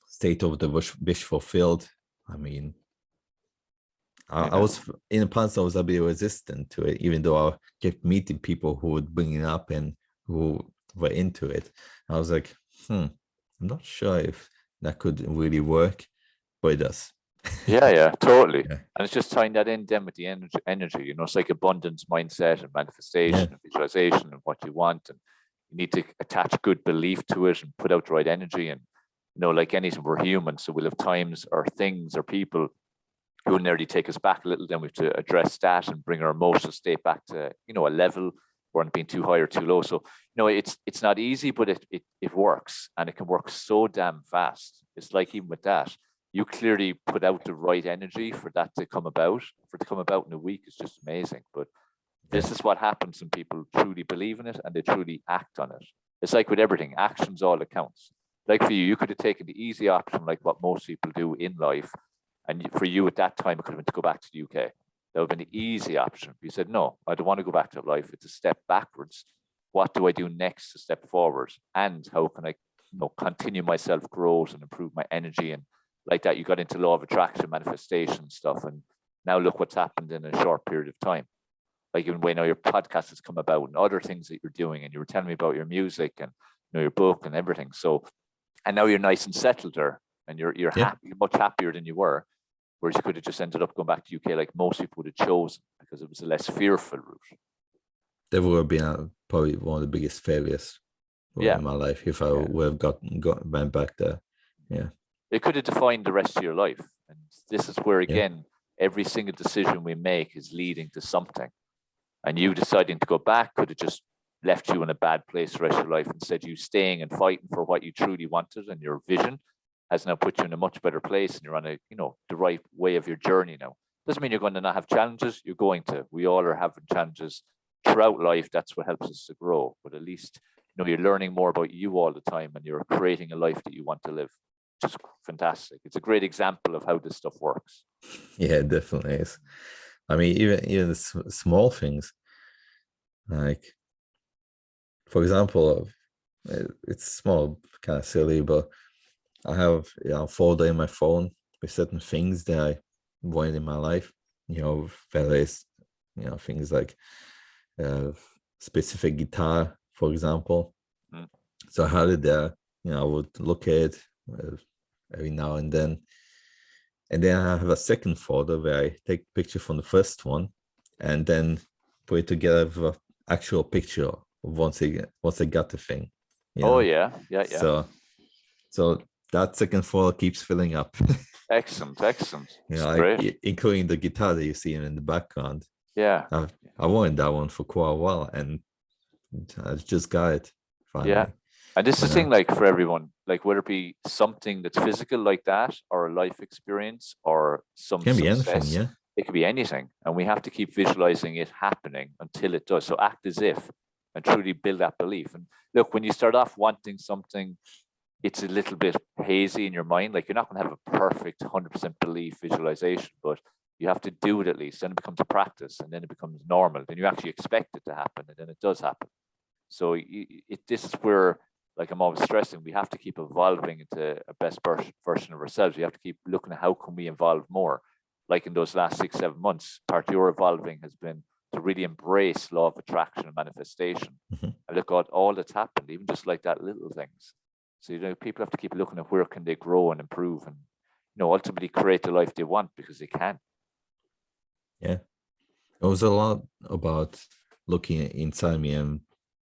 state of the wish fulfilled. I mean, I was in the past, I was a bit resistant to it, even though I kept meeting people who would bring it up and who were into it. I was like, I'm not sure if that could really work, but it does. Yeah, totally. Yeah. And it's just tying that in then with the energy. It's like abundance mindset and manifestation and visualization and what you want. And you need to attach good belief to it and put out the right energy. And, like anything, we're human. So we'll have times or things or people who will nearly take us back a little. Then we have to address that and bring our emotional state back to, a level where it's being too high or too low. So, it's not easy, but it works, and it can work so damn fast. It's like, even with that, you clearly put out the right energy for that to come about. For it to come about in a week is just amazing. But this is what happens when people truly believe in it and they truly act on it. It's like with everything, action's all that counts. Like for you could have taken the easy option, like what most people do in life. And for you at that time, it could have been to go back to the UK. That would have been the easy option. You said, no, I don't want to go back to life. It's a step backwards. What do I do next to step forward? And how can I continue my self-growth and improve my energy? And like that, you got into law of attraction, manifestation stuff. And now look what's happened in a short period of time. Like even when your podcast has come about and other things that you're doing, and you were telling me about your music and your book and everything. So, and now you're nice and settled there, and you're happy, you're much happier than you were. Whereas you could have just ended up going back to UK like most people would have chosen, because it was a less fearful route. That would have been probably one of the biggest failures in my life if I would have went back there. Yeah. It could have defined the rest of your life. And this is where, again, every single decision we make is leading to something. And you deciding to go back could have just left you in a bad place the rest of your life. Instead, you staying and fighting for what you truly wanted, and your vision has now put you in a much better place, and you're on the right way of your journey now. Doesn't mean you're going to not have challenges. You're going to. We all are having challenges throughout life. That's what helps us to grow. But at least, you're learning more about you all the time, and you're creating a life that you want to live. Just fantastic. It's a great example of how this stuff works. Yeah, it definitely is. I mean, even the small things, like, for example, it's small, kind of silly, but I have a folder in my phone with certain things that I wanted in my life. Whether it's things like specific guitar, for example. So I had it there. I would look at it every now and then. And then I have a second folder where I take a picture from the first one and then put it together with an actual picture once I got the thing. Yeah. So that second folder keeps filling up. Excellent. Including the guitar that you see in the background. Yeah. I wanted that one for quite a while, and I just got it finally. Yeah. And this is the thing, like for everyone, like whether it be something that's physical like that, or a life experience, or some can be success, anything, yeah. It could be anything. And we have to keep visualizing it happening until it does. So act as if, and truly build that belief. And look, when you start off wanting something, it's a little bit hazy in your mind. Like you're not going to have a perfect 100% belief visualization, but you have to do it at least. Then it becomes a practice, and then it becomes normal. Then you actually expect it to happen, and then it does happen. So this is where like I'm always stressing, we have to keep evolving into a best version of ourselves. We have to keep looking at how can we evolve more. Like in those last 6-7 months, part of your evolving has been to really embrace law of attraction and manifestation. Mm-hmm. And look at all that's happened, even just like that little things. So, people have to keep looking at where can they grow and improve and, ultimately create the life they want, because they can. Yeah. It was a lot about looking inside me and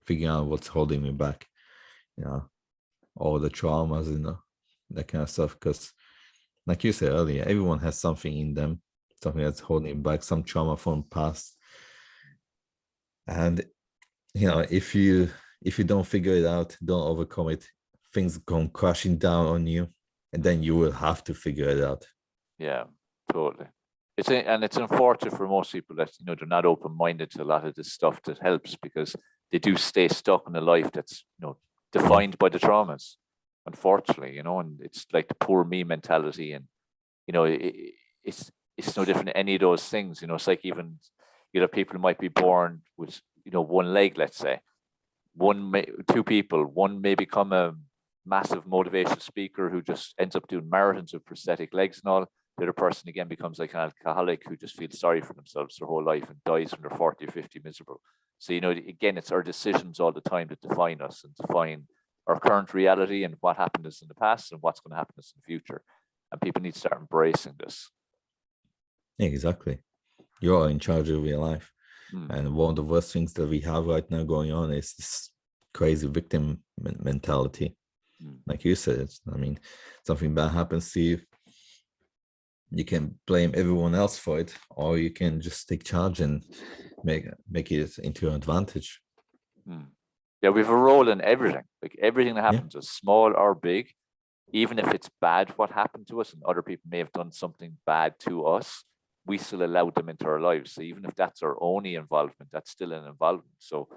figuring out what's holding me back. All the traumas and that kind of stuff. Because like you said earlier, everyone has something in them, something that's holding back, some trauma from past. And if you don't figure it out, don't overcome it, things come crashing down on you, and then you will have to figure it out. Yeah, totally. It's unfortunate for most people that they're not open-minded to a lot of this stuff that helps, because they do stay stuck in a life that's defined by the traumas, unfortunately. And it's like the poor me mentality, and it's no different than any of those things. It's like even people might be born with one leg, let's say. Two people, one may become a massive motivational speaker who just ends up doing marathons with prosthetic legs and all. The other person again becomes like an alcoholic who just feels sorry for themselves their whole life and dies when they're 40 or 50 miserable. So, again, it's our decisions all the time that define us and define our current reality and what happened to us in the past and what's going to happen to us in the future. And people need to start embracing this. Exactly. You're in charge of your life. And one of the worst things that we have right now going on is this crazy victim mentality. Like you said, something bad happens to you, you can blame everyone else for it, or you can just take charge and make it into an advantage. Yeah, we have a role in everything. Like everything that happens, is small or big, even if it's bad what happened to us and other people may have done something bad to us, we still allowed them into our lives. So even if that's our only involvement, that's still an involvement. So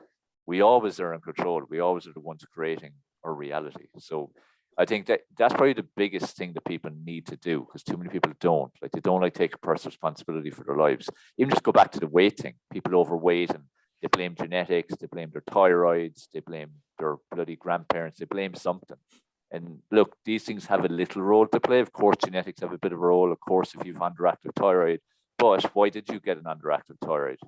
we always are in control. We always are the ones creating our reality. So I think that's probably the biggest thing that people need to do, because too many people don't. Like, they don't like take personal responsibility for their lives. Even just go back to the weight thing. People overweight and they blame genetics, they blame their thyroids, they blame their bloody grandparents, they blame something. And look, these things have a little role to play. Of course, genetics have a bit of a role. Of course, if you've underactive thyroid, but why did you get an underactive thyroid?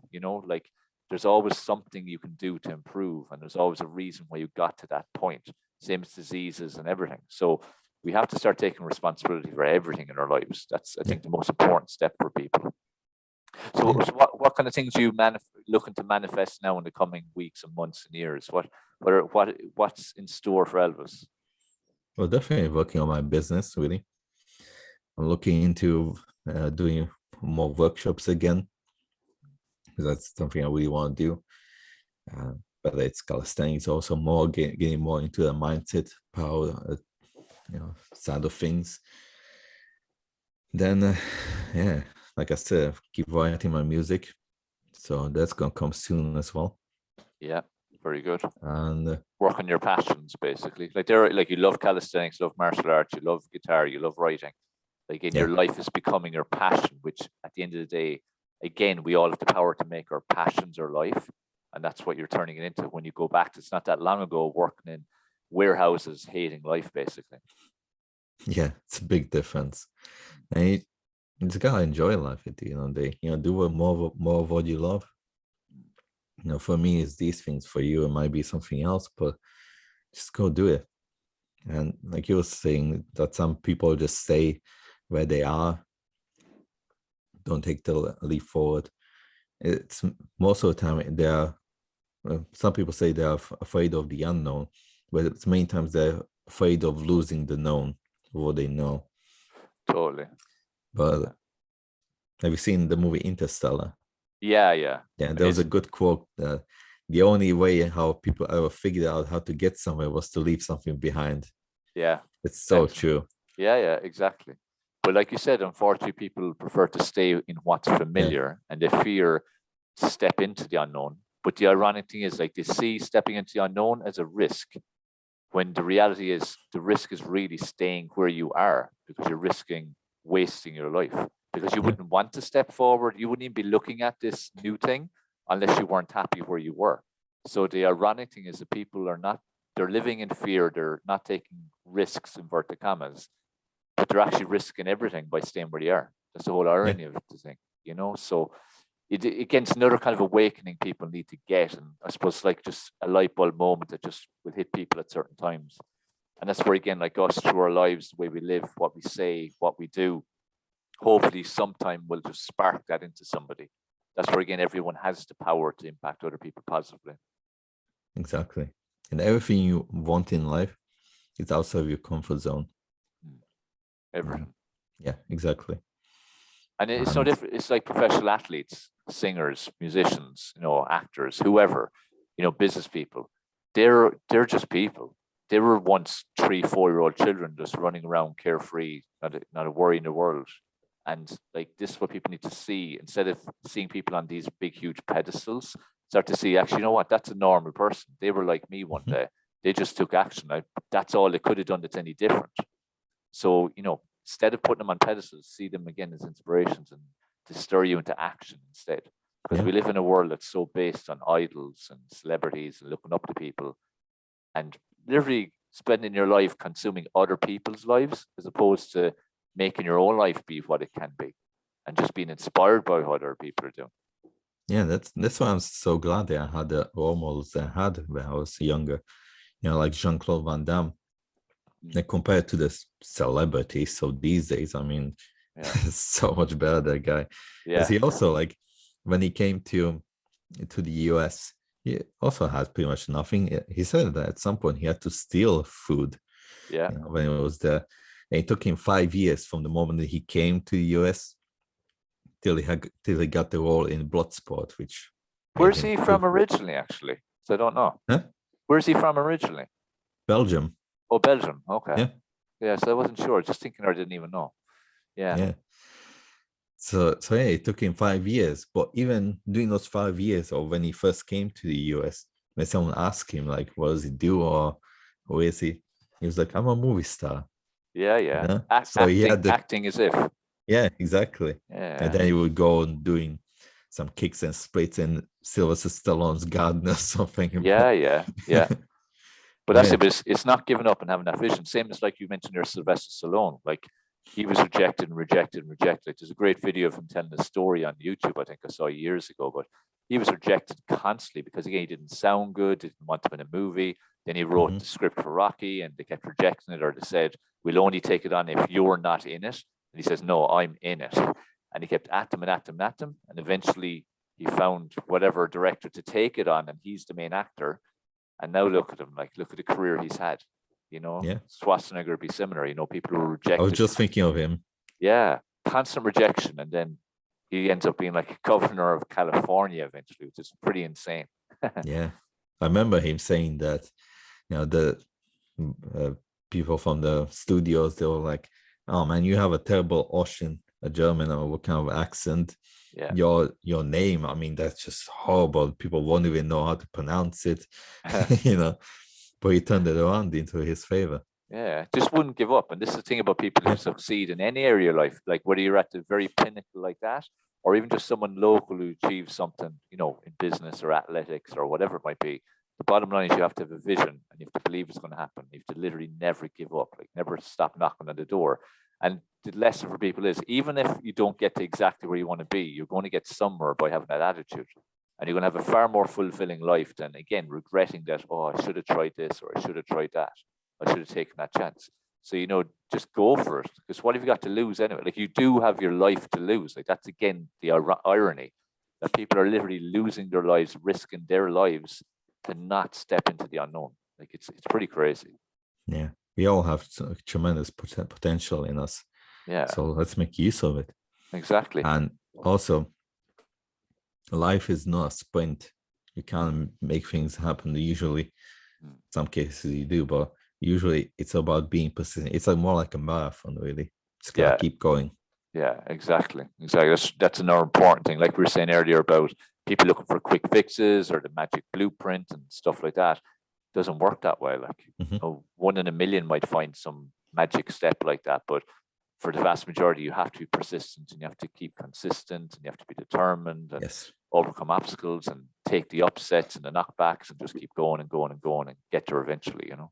Like, there's always something you can do to improve, and there's always a reason why you got to that point. Same as diseases and everything. So we have to start taking responsibility for everything in our lives. That's, I think, the most important step for people. So what kind of things are you looking to manifest now in the coming weeks and months and years? What's in store for Elvis? Well, definitely working on my business, really. I'm looking into doing more workshops again, because that's something I really want to do. But it's calisthenics, also more getting more into the mindset power, side of things. Then, like I said, keep writing my music, so that's gonna come soon as well. Yeah, very good. And work on your passions, basically. Like you love calisthenics, love martial arts, you love guitar, you love writing. Like, your life is becoming your passion, which at the end of the day, again, we all have the power to make our passions our life. And that's what you're turning it into when you go back. It's not that long ago working in warehouses, hating life, basically. Yeah, it's a big difference. And you just gotta enjoy life at the end of the day. Do more of what you love. For me, it's these things. For you, it might be something else, but just go do it. And like you were saying, that some people just stay where they are, don't take the leap forward. It's most of the time they are. Some people say they are afraid of the unknown, but it's many times they're afraid of losing the known, what they know. Totally. But have you seen the movie Interstellar? Yeah. There was a good quote that the only way how people ever figured out how to get somewhere was to leave something behind. Yeah. It's so true. Yeah, exactly. But like you said, unfortunately, people prefer to stay in what's familiar and they fear to step into the unknown. But the ironic thing is, like, they see stepping into the unknown as a risk, when the reality is the risk is really staying where you are, because you're risking wasting your life, because you wouldn't want to step forward. You wouldn't even be looking at this new thing unless you weren't happy where you were. So the ironic thing is that people are not they're living in fear. They're not taking risks, inverted commas, but they're actually risking everything by staying where they are. That's the whole irony of the thing, you know. So it's another kind of awakening people need to get, and I suppose like just a light bulb moment that just will hit people at certain times. And that's where, again, like us, through our lives, the way we live, what we say, what we do, hopefully sometime we'll just spark that into somebody. That's where, again, everyone has the power to impact other people positively. Exactly. And everything you want in life is outside of your comfort zone. Everything. Yeah, exactly. And it's no different. It's like professional athletes, singers, musicians, you know, actors, whoever, you know, business people. They're just people. They were once 3-4-year-old children just running around carefree, not a worry in the world. And like, this is what people need to see. Instead of seeing people on these big, huge pedestals, start to see, actually, you know what, that's a normal person. They were like me one day. They just took action. That's all they could have done that's any different. So, you know, instead of putting them on pedestals, see them again as inspirations and to stir you into action instead. Because we live in a world that's so based on idols and celebrities and looking up to people, and literally spending your life consuming other people's lives as opposed to making your own life be what it can be, and just being inspired by what other people are doing. Yeah, that's why I'm so glad that I had the role models that I had when I was younger. You know, like Jean-Claude Van Damme. And compared to the celebrities, so these days, I mean, so much better, that guy. Because he also, like, when he came to the US, he also had pretty much nothing. He said that at some point he had to steal food. Yeah. You know, when he was there. And it took him 5 years from the moment that he came to the US till he got the role in Bloodsport, which. Where's he from originally, actually? So I don't know. Huh? Where's he from originally? Belgium. Oh, Belgium. Okay. Yeah. Yeah. So I wasn't sure. Just thinking, or I didn't even know. Yeah. Yeah. So yeah, it took him 5 years. But even during those 5 years, or when he first came to the US, when someone asked him, like, what does he do, or who is he? He was like, I'm a movie star. Yeah, yeah. You know? So acting as if. Yeah, exactly. Yeah. And then he would go on doing some kicks and splits in Sylvester Stallone's garden or something. Yeah. But that's it. It's not giving up and having that vision. Same as, like you mentioned there, Sylvester Stallone. Like, he was rejected and rejected and rejected. Like, there's a great video of him telling a story on YouTube, I think I saw years ago, but he was rejected constantly because, again, he didn't sound good, didn't want to be in a movie. Then he wrote the script for Rocky and they kept rejecting it, or they said, we'll only take it on if you're not in it. And he says, no, I'm in it. And he kept at them. And eventually he found whatever director to take it on, and he's the main actor. And now look at him, like, look at the career he's had, you know. Schwarzenegger would be similar, you know, people who were rejected. I was just thinking of him. Yeah, constant rejection. And then he ends up being like a governor of California eventually, which is pretty insane. Yeah. I remember him saying that, you know, the people from the studios, they were like, oh man, you have a terrible Austrian, a German, or what kind of accent. Yeah. Your name, I mean, that's just horrible. People won't even know how to pronounce it. You know, but he turned it around into his favor. Yeah, just wouldn't give up. And this is the thing about people who succeed in any area of life, like whether you're at the very pinnacle like that, or even just someone local who achieves something, you know, in business or athletics or whatever it might be. The bottom line is you have to have a vision and you have to believe it's going to happen. You have to literally never give up, like never stop knocking on the door. And the lesson for people is, even if you don't get to exactly where you want to be, you're going to get somewhere by having that attitude. And you're going to have a far more fulfilling life than, again, regretting that, oh, I should have tried this, or I should have tried that. I should have taken that chance. So, you know, just go for it. Because what have you got to lose anyway? Like, you do have your life to lose. Like, that's, again, the irony that people are literally losing their lives, risking their lives to not step into the unknown. Like, it's pretty crazy. Yeah. We all have tremendous potential in us. Yeah. So let's make use of it. Exactly. And also, life is not a sprint. You can't make things happen. Usually, some cases you do, but usually it's about being persistent. It's like more like a marathon, really. Just gotta keep going. Yeah, exactly. That's another important thing. Like we were saying earlier about people looking for quick fixes or the magic blueprint and stuff like that. Doesn't work that way. Like, you know, 1 in a million might find some magic step like that, but for the vast majority, you have to be persistent and you have to keep consistent and you have to be determined. And overcome obstacles and take the upsets and the knockbacks and just keep going and going and going and get there eventually, you know.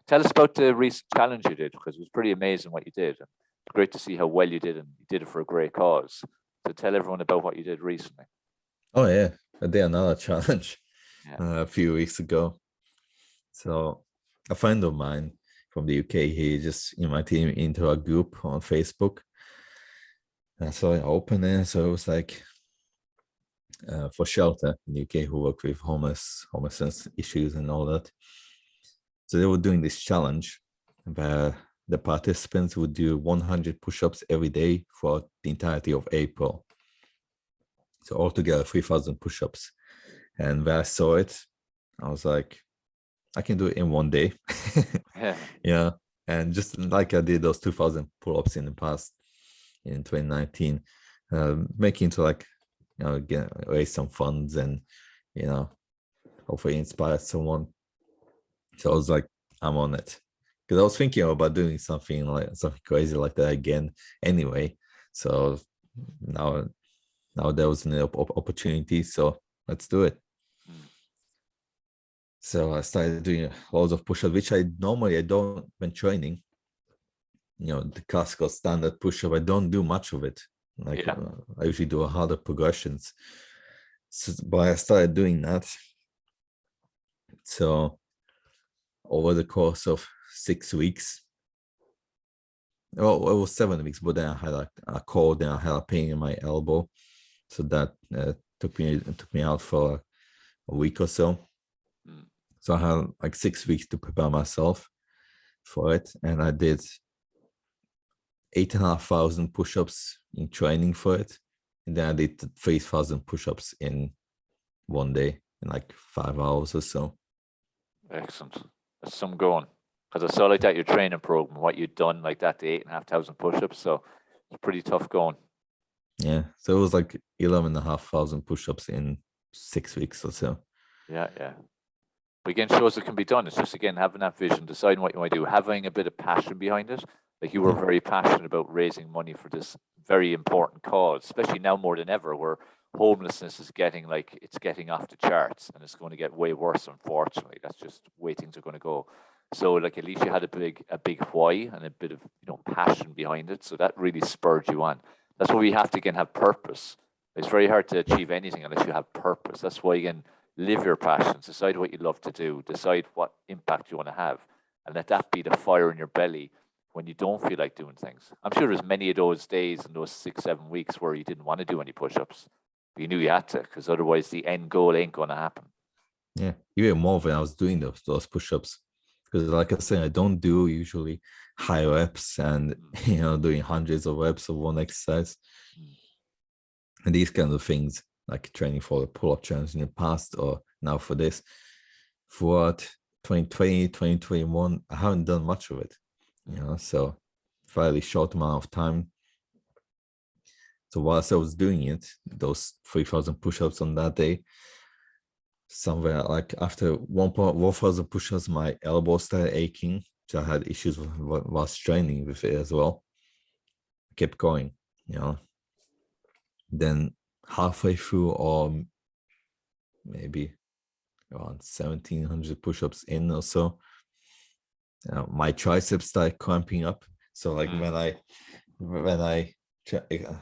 Tell us about the recent challenge you did, because it was pretty amazing what you did. And it's great to see how well you did, and you did it for a great cause. So tell everyone about what you did recently. Oh yeah, I did another challenge a few weeks ago. So a friend of mine from the UK, he just invited me into a group on Facebook. And so I opened it. So it was like for shelter in the UK, who work with homelessness issues and all that. So they were doing this challenge where the participants would do 100 push-ups every day for the entirety of April. So altogether 3,000 push-ups. And when I saw it, I was like, I can do it in one day. Yeah. And just like I did those 2,000 pull-ups in the past in 2019, making to like, you know, raise some funds and, you know, hopefully inspire someone. So I was like, I'm on it. Because I was thinking about doing something crazy like that again anyway. So now there was an opportunity. So let's do it. So I started doing loads of push-ups, which I don't when training. You know, the classical standard push-up, I don't do much of it. Like I usually do harder progressions. So, but I started doing that. So over the course of 6 weeks, well, it was 7 weeks, but then I had a cold and I had a pain in my elbow. So that took me out for a week or so. So I had like 6 weeks to prepare myself for it. And I did 8,500 push-ups in training for it. And then I did 3,000 push-ups in one day in like 5 hours or so. Excellent. That's some going. Because I saw like that your training program, what you'd done like that, the 8,500 push-ups. So it's pretty tough going. Yeah. So it was like 11,500 push-ups in 6 weeks or so. Yeah. But again, shows it can be done. It's just, again, having that vision, deciding what you want to do, having a bit of passion behind it. Like you were very passionate about raising money for this very important cause, especially now more than ever, where homelessness is getting off the charts, and it's going to get way worse, unfortunately. That's just the way things are going to go. So like at least you had a big why and a bit of, you know, passion behind it. So that really spurred you on. That's why we have to, again, have purpose. It's very hard to achieve anything unless you have purpose. That's why, again, live your passions, decide what you love to do, decide what impact you want to have, and let that be the fire in your belly when you don't feel like doing things. I'm sure there's many of those days in those 6-7 weeks where you didn't want to do any push-ups, but you knew you had to, because otherwise the end goal ain't going to happen. Yeah, even more when I was doing those push-ups, because like I said, I don't do usually high reps and, you know, doing hundreds of reps of one exercise. And these kind of things, like training for the pull-up challenge in the past or now for this, throughout 2020, 2021, I haven't done much of it, you know, so fairly short amount of time. So whilst I was doing it, those 3,000 push-ups on that day, somewhere like after 1,000 push-ups, my elbow started aching. So I had issues whilst training with it as well. I kept going, you know. Then halfway through, or maybe around 1,700 push-ups in or so, my triceps started cramping up. So like when I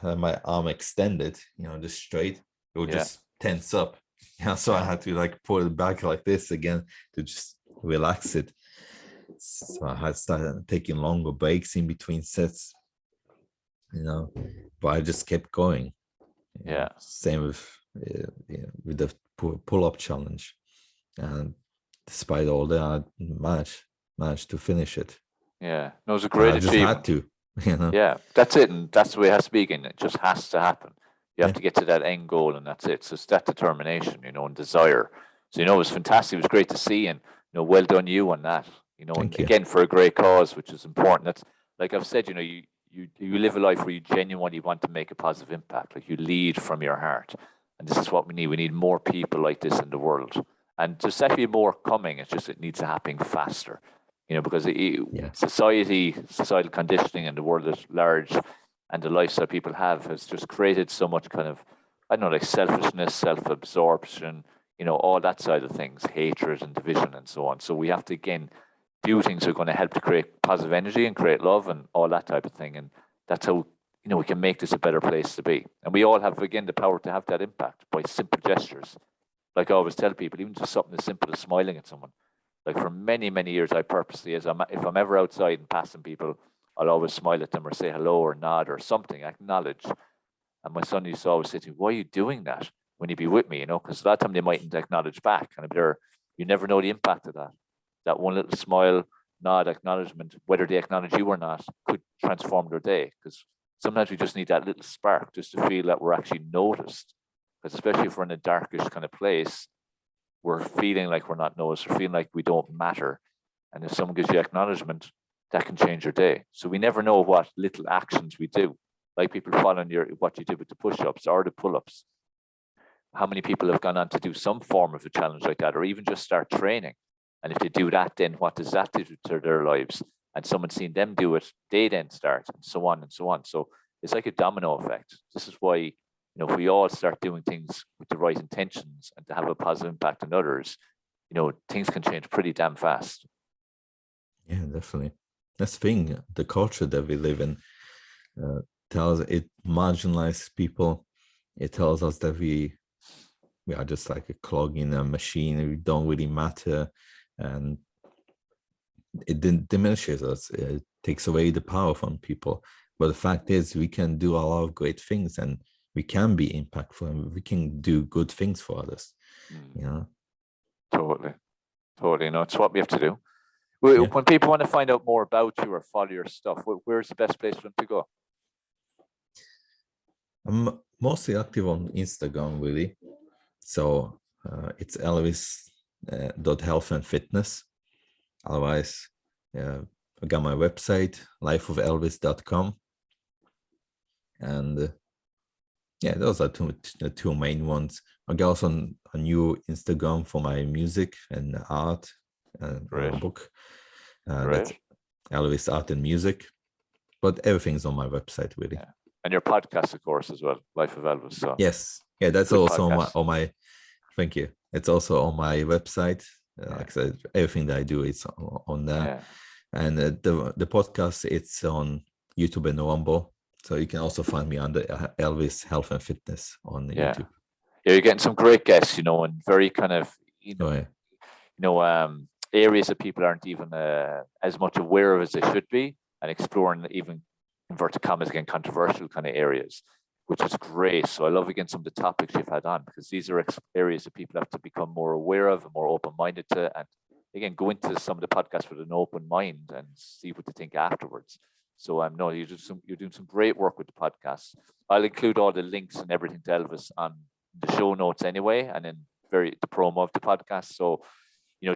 had my arm extended, you know, just straight, it would just tense up. Yeah, so I had to like pull it back like this again to just relax it. So I had started taking longer breaks in between sets, you know, but I just kept going. Yeah. Same with the pull-up challenge, and despite all that, I managed to finish it. Yeah, no, it was a great achievement. I just had to, you know. Yeah, that's it, and that's the way it has to be. Again, it just has to happen. You have to get to that end goal, and that's it. So it's that determination, you know, and desire. So, you know, it was fantastic. It was great to see, and, you know, well done you on that. You know, and again, for a great cause, which is important. That's, like I've said, you know, you live a life where you genuinely want to make a positive impact. Like you lead from your heart, and this is what we need. We need more people like this in the world, and there's definitely more coming. It's just it needs to happen faster. You know, because societal conditioning and the world at large and the lifestyle people have has just created so much kind of I don't know, like selfishness, self-absorption, all that side of things, hatred and division and so on. So we have to, again, do things that are going to help to create positive energy and create love and all that type of thing. And that's how, we can make this a better place to be. And we all have, again, the power to have that impact by simple gestures. Like I always tell people, even just something as simple as smiling at someone. Like for many, many years, I purposely, if I'm ever outside and passing people, I'll always smile at them or say hello or nod or something, acknowledge. And my son used to always say to me, why are you doing that when you be with me? Because a lot of time they mightn't acknowledge back. And you never know the impact of that. That one little smile, nod, acknowledgement, whether they acknowledge you or not, could transform their day. Because sometimes we just need that little spark just to feel that we're actually noticed. Because especially if we're in a darkish kind of place, we're feeling like we're not noticed, we're feeling like we don't matter. And if someone gives you acknowledgement, that can change your day. So we never know what little actions we do. Like people following what you did with the push-ups or the pull-ups. How many people have gone on to do some form of a challenge like that, or even just start training? And if they do that, then what does that do to their lives? And someone's seen them do it, they then start, and so on and so on. So it's like a domino effect. This is why, if we all start doing things with the right intentions and to have a positive impact on others, things can change pretty damn fast. Yeah, definitely. That's the thing. The culture that we live in tells it marginalizes people. It tells us that we are just like a clog in a machine. We don't really matter, and it diminishes us. It takes away the power from people. But the fact is, we can do a lot of great things, and we can be impactful, and we can do good things for others. Totally. It's what we have to do. When people want to find out more about you or follow your stuff, where's the best place for them to go? I'm mostly active on Instagram, really. So it's Elvis.health and fitness. Otherwise, I got my website, lifeofelvis.com. And those are the two main ones. I got also a new Instagram for my music and art and book. That's Elvis Art and Music. But everything's on my website, really. Yeah. And your podcast, of course, as well, Life of Elvis. So yes. Yeah, that's also on my thank you. It's also on my website. Like I said, everything that I do is on there. Yeah. And the podcast, it's on YouTube and Rumble. So you can also find me under Elvis Health and Fitness on YouTube. Yeah, you're getting some great guests, and very kind of, areas that people aren't even as much aware of as they should be, and exploring even, inverted commas again, controversial kind of areas, which is great. So I love, again, some of the topics you've had on, because these are areas that people have to become more aware of and more open-minded to. And again, go into some of the podcasts with an open mind and see what they think afterwards. So no, you're doing some great work with the podcast. I'll include all the links and everything to Elvis on the show notes anyway, and then the promo of the podcast. So,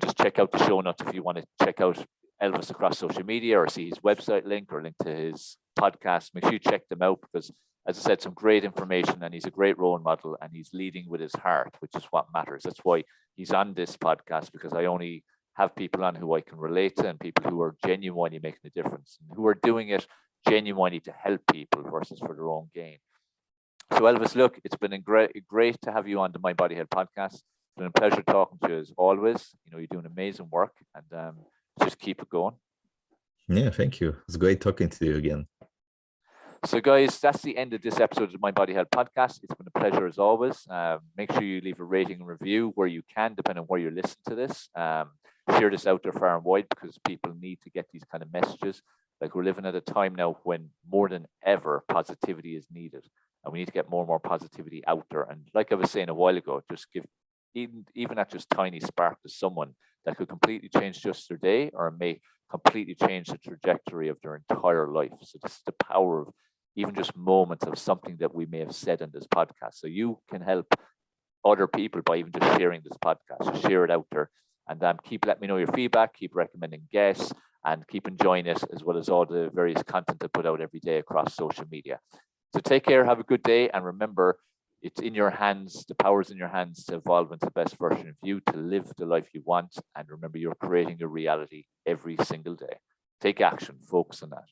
just check out the show notes if you want to check out Elvis across social media or see his website link or link to his podcast. Make sure you check them out, because, as I said, some great information, and he's a great role model, and he's leading with his heart, which is what matters. That's why he's on this podcast, because I only have people on who I can relate to, and people who are genuinely making a difference, and who are doing it genuinely to help people versus for their own gain. So Elvis, look, it's been great to have you on the Mind Body Health podcast. It's been a pleasure talking to you as always. You're doing amazing work, and just keep it going. Yeah, thank you. It's great talking to you again. So guys, that's the end of this episode of the Mind Body Health podcast. It's been a pleasure as always. Make sure you leave a rating and review where you can, depending on where you listen to this. Share this out there far and wide, because people need to get these kind of messages. Like, we're living at a time now when more than ever positivity is needed, and we need to get more and more positivity out there. And like I was saying a while ago, just give even that just tiny spark to someone that could completely change just their day, or may completely change the trajectory of their entire life. So this is the power of even just moments of something that we may have said in this podcast. So you can help other people by even just sharing this podcast. So share it out there, and keep letting me know your feedback, keep recommending guests, and keep enjoying it, as well as all the various content I put out every day across social media. So take care, have a good day, and remember, it's in your hands, the power is in your hands to evolve into the best version of you, to live the life you want. And remember, you're creating your reality every single day. Take action, focus on that.